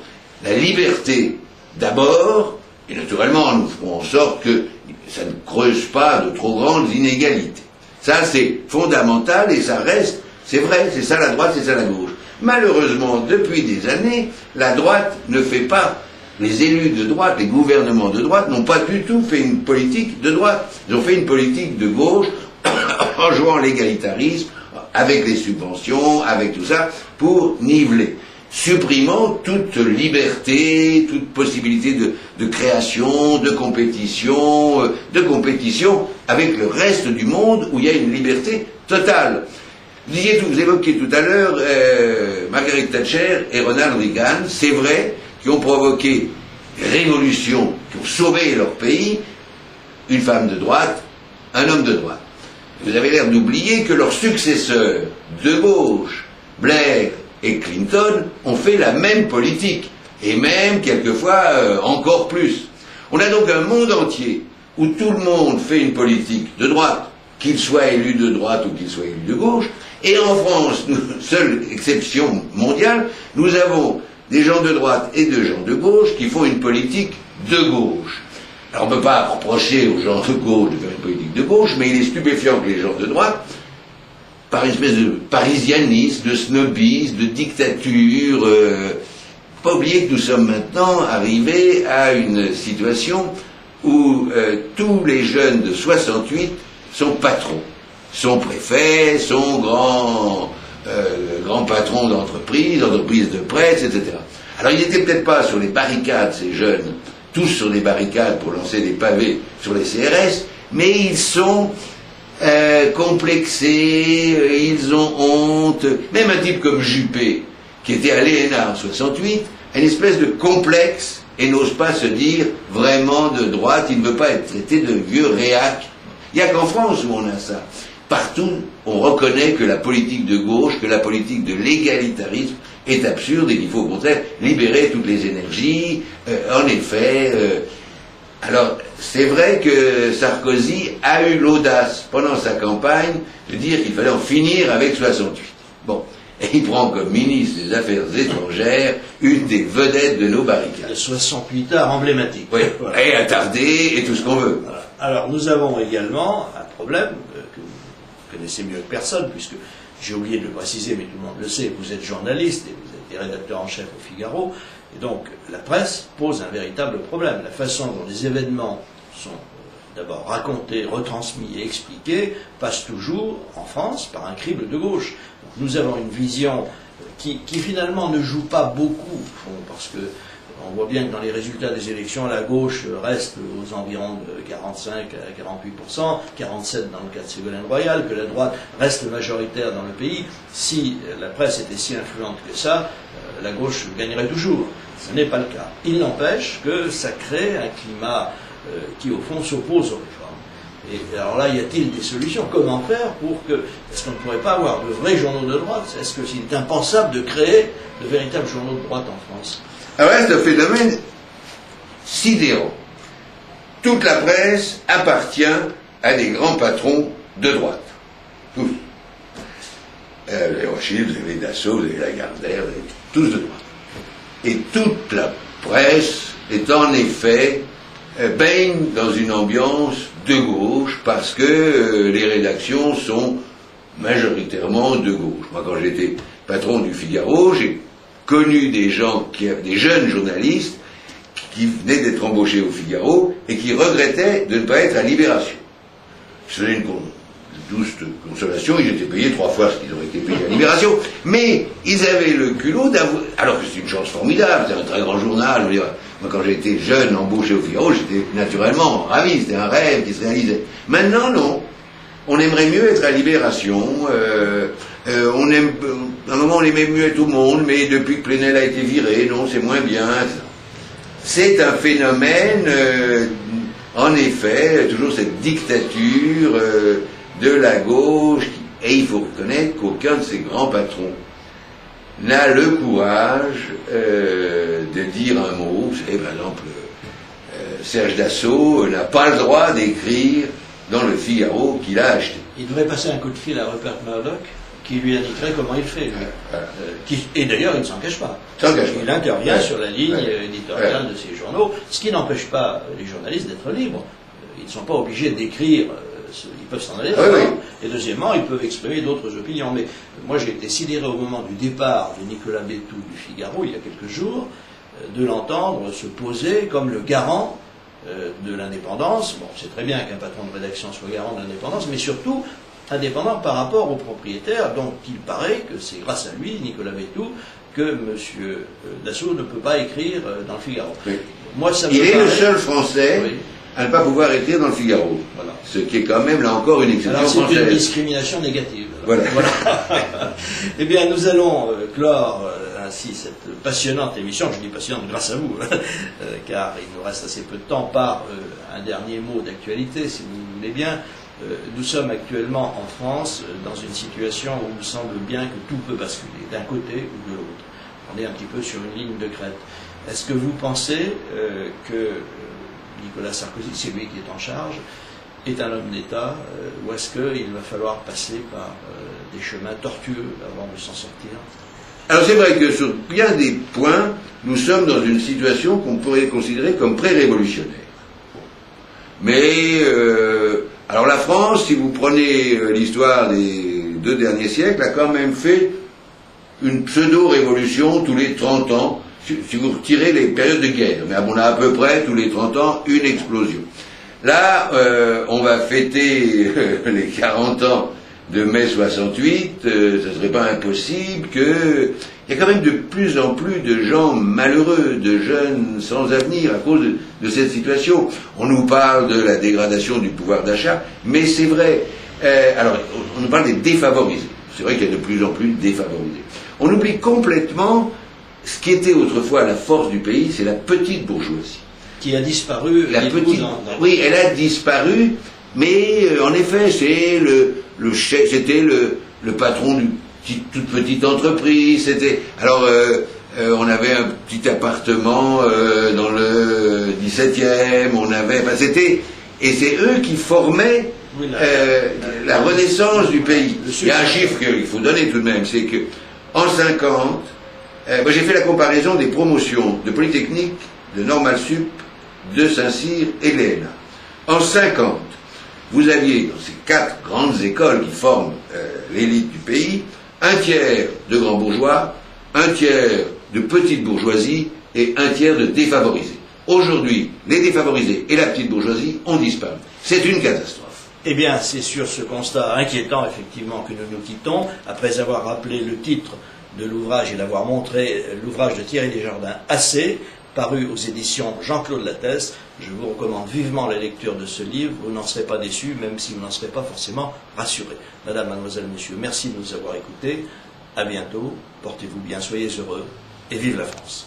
la liberté d'abord, et naturellement nous ferons en sorte que ça ne creuse pas de trop grandes inégalités. Ça c'est fondamental et ça reste, c'est vrai, c'est ça la droite, c'est ça la gauche. Malheureusement, depuis des années, la droite ne fait pas, les élus de droite, les gouvernements de droite n'ont pas du tout fait une politique de droite. Ils ont fait une politique de gauche en jouant l'égalitarisme, avec les subventions, avec tout ça, pour niveler, supprimant toute liberté, toute possibilité de création, de compétition avec le reste du monde où il y a une liberté totale. Vous évoquiez tout à l'heure Margaret Thatcher et Ronald Reagan, c'est vrai, qui ont provoqué des révolutions, qui ont sauvé leur pays, une femme de droite, un homme de droite. Vous avez l'air d'oublier que leurs successeurs de gauche, Blair et Clinton, ont fait la même politique, et même quelquefois encore plus. On a donc un monde entier où tout le monde fait une politique de droite, qu'il soit élu de droite ou qu'il soit élu de gauche, et en France, seule exception mondiale, nous avons des gens de droite et des gens de gauche qui font une politique de gauche. Alors on ne peut pas reprocher aux gens de gauche de faire une politique de gauche, mais il est stupéfiant que les gens de droite, par une espèce de parisianisme, de snobisme, de dictature, pas oublier que nous sommes maintenant arrivés à une situation où tous les jeunes de 68 sont patrons, sont préfets, sont grands patrons d'entreprises, d'entreprises de presse, etc. Alors ils n'étaient peut-être pas sur les barricades, ces jeunes, tous sur les barricades pour lancer des pavés sur les CRS, mais ils sont complexés, ils ont honte. Même un type comme Juppé, qui était à l'ENA en 68, a une espèce de complexe et n'ose pas se dire vraiment de droite, il ne veut pas être traité de vieux réac. Il n'y a qu'en France où on a ça. Partout, on reconnaît que la politique de gauche, que la politique de l'égalitarisme est absurde et qu'il faut au contraire libérer toutes les énergies. En effet, alors c'est vrai que Sarkozy a eu l'audace pendant sa campagne de dire qu'il fallait en finir avec 68. Bon, et il prend comme ministre des Affaires étrangères une des vedettes de nos barricades. 68 heures emblématique. Oui, voilà. Et attardé et tout ce qu'on veut. Voilà. Alors nous avons également un problème que vous connaissez mieux que personne, puisque j'ai oublié de le préciser, mais tout le monde le sait, vous êtes journaliste et vous êtes rédacteur en chef au Figaro, et donc la presse pose un véritable problème. La façon dont les événements sont d'abord racontés, retransmis et expliqués passe toujours, en France, par un crible de gauche. Donc, nous avons une vision qui finalement ne joue pas beaucoup, au fond, parce que on voit bien que dans les résultats des élections, la gauche reste aux environs de 45 à 48%, 47% dans le cas de Ségolène Royal, que la droite reste majoritaire dans le pays. Si la presse était si influente que ça, la gauche gagnerait toujours. Ce n'est pas le cas. Il n'empêche que ça crée un climat qui, au fond, s'oppose aux réformes. Et alors là, y a-t-il des solutions? Comment faire pour que... Est-ce qu'on ne pourrait pas avoir de vrais journaux de droite? Est-ce que c'est impensable de créer de véritables journaux de droite en France? Alors là, c'est un phénomène sidérant. Toute la presse appartient à des grands patrons de droite. Tous. Vous avez Rothschild, vous avez Dassault, vous avez Lagardère, vous avez tous de droite. Et toute la presse est en effet baigne dans une ambiance de gauche parce que les rédactions sont majoritairement de gauche. Moi, quand j'étais patron du Figaro, j'ai connu des gens, des jeunes journalistes qui venaient d'être embauchés au Figaro et qui regrettaient de ne pas être à Libération. C'était une douce consolation, ils étaient payés 3 fois ce qu'ils auraient été payés à Libération, mais ils avaient le culot d'avouer, alors que c'est une chance formidable, c'est un très grand journal, je veux dire, moi quand j'étais jeune, embauché au Figaro, j'étais naturellement ravi, c'était un rêve qui se réalisait. Maintenant, non. On aimerait mieux être à Libération, on aime, à un moment on aimait mieux tout le monde, mais depuis que Plenel a été viré, non, c'est moins bien. C'est un phénomène, en effet, toujours cette dictature de la gauche, et il faut reconnaître qu'aucun de ces grands patrons n'a le courage de dire un mot. Vous savez, par exemple, Serge Dassault n'a pas le droit d'écrire dans le Figaro qu'il a acheté. Il devrait passer un coup de fil à Rupert Murdoch, qui lui indiquerait comment il fait. Et d'ailleurs, il ne s'en cache pas. Il intervient sur la ligne éditoriale de ces journaux, ce qui n'empêche pas les journalistes d'être libres. Ils ne sont pas obligés d'écrire, ils peuvent s'en aller. Et deuxièmement, ils peuvent exprimer d'autres opinions. Mais moi, j'ai été sidéré au moment du départ de Nicolas Bétou du Figaro, il y a quelques jours, de l'entendre se poser comme le garant de l'indépendance. Bon, c'est très bien qu'un patron de rédaction soit garant de l'indépendance, mais surtout indépendant par rapport aux propriétaires, dont il paraît que c'est grâce à lui, Nicolas Bétou, que M. Dassault ne peut pas écrire dans le Figaro. Oui. Moi, ça il est le seul Français à ne pas pouvoir écrire dans le Figaro. Voilà. Ce qui est quand même, là encore, une exception française. C'est une discrimination négative. Voilà. Eh bien, nous allons clore ainsi cette passionnante émission, je dis passionnante grâce à vous, car il nous reste assez peu de temps, par un dernier mot d'actualité, si vous voulez bien. Nous sommes actuellement en France dans une situation où il me semble bien que tout peut basculer, d'un côté ou de l'autre. On est un petit peu sur une ligne de crête. Est-ce que vous pensez que Nicolas Sarkozy, c'est lui qui est en charge, est un homme d'État, ou est-ce qu'il va falloir passer par des chemins tortueux avant de s'en sortir? Alors c'est vrai que sur bien des points, nous sommes dans une situation qu'on pourrait considérer comme pré-révolutionnaire. Mais, alors la France, si vous prenez l'histoire des 2 derniers siècles, a quand même fait une pseudo-révolution tous les 30 ans, si vous retirez les périodes de guerre. Mais on a à peu près tous les 30 ans une explosion. Là, on va fêter les 40 ans de mai 68, ce ne serait pas impossible que... Il y a quand même de plus en plus de gens malheureux, de jeunes sans avenir à cause de cette situation. On nous parle de la dégradation du pouvoir d'achat, mais c'est vrai. Alors, on nous parle des défavorisés. C'est vrai qu'il y a de plus en plus de défavorisés. On oublie complètement ce qui était autrefois la force du pays, c'est la petite bourgeoisie. Qui a disparu. Oui, elle a disparu, mais en effet, c'est c'était le patron d'une toute petite entreprise. C'était alors on avait un petit appartement dans le 17e, on avait, c'était, et c'est eux qui formaient la renaissance du pays. Il y a un chiffre qu'il faut donner tout de même, c'est que en 50, moi j'ai fait la comparaison des promotions de Polytechnique, de Normal Sup, de Saint-Cyr et de l'ENA. En 50, vous aviez dans ces 4 grandes écoles qui forment l'élite du pays, un tiers de grands bourgeois, un tiers de petite bourgeoisie et un tiers de défavorisés. Aujourd'hui, les défavorisés et la petite bourgeoisie ont disparu. C'est une catastrophe. Eh bien, c'est sur ce constat inquiétant, effectivement, que nous nous quittons, après avoir rappelé le titre de l'ouvrage et l'avoir montré, l'ouvrage de Thierry Desjardins, Assez, paru aux éditions Jean-Claude Lattès. Je vous recommande vivement la lecture de ce livre, vous n'en serez pas déçus, même si vous n'en serez pas forcément rassurés. Madame, mademoiselle, monsieur, merci de nous avoir écoutés. À bientôt, portez-vous bien, soyez heureux, et vive la France.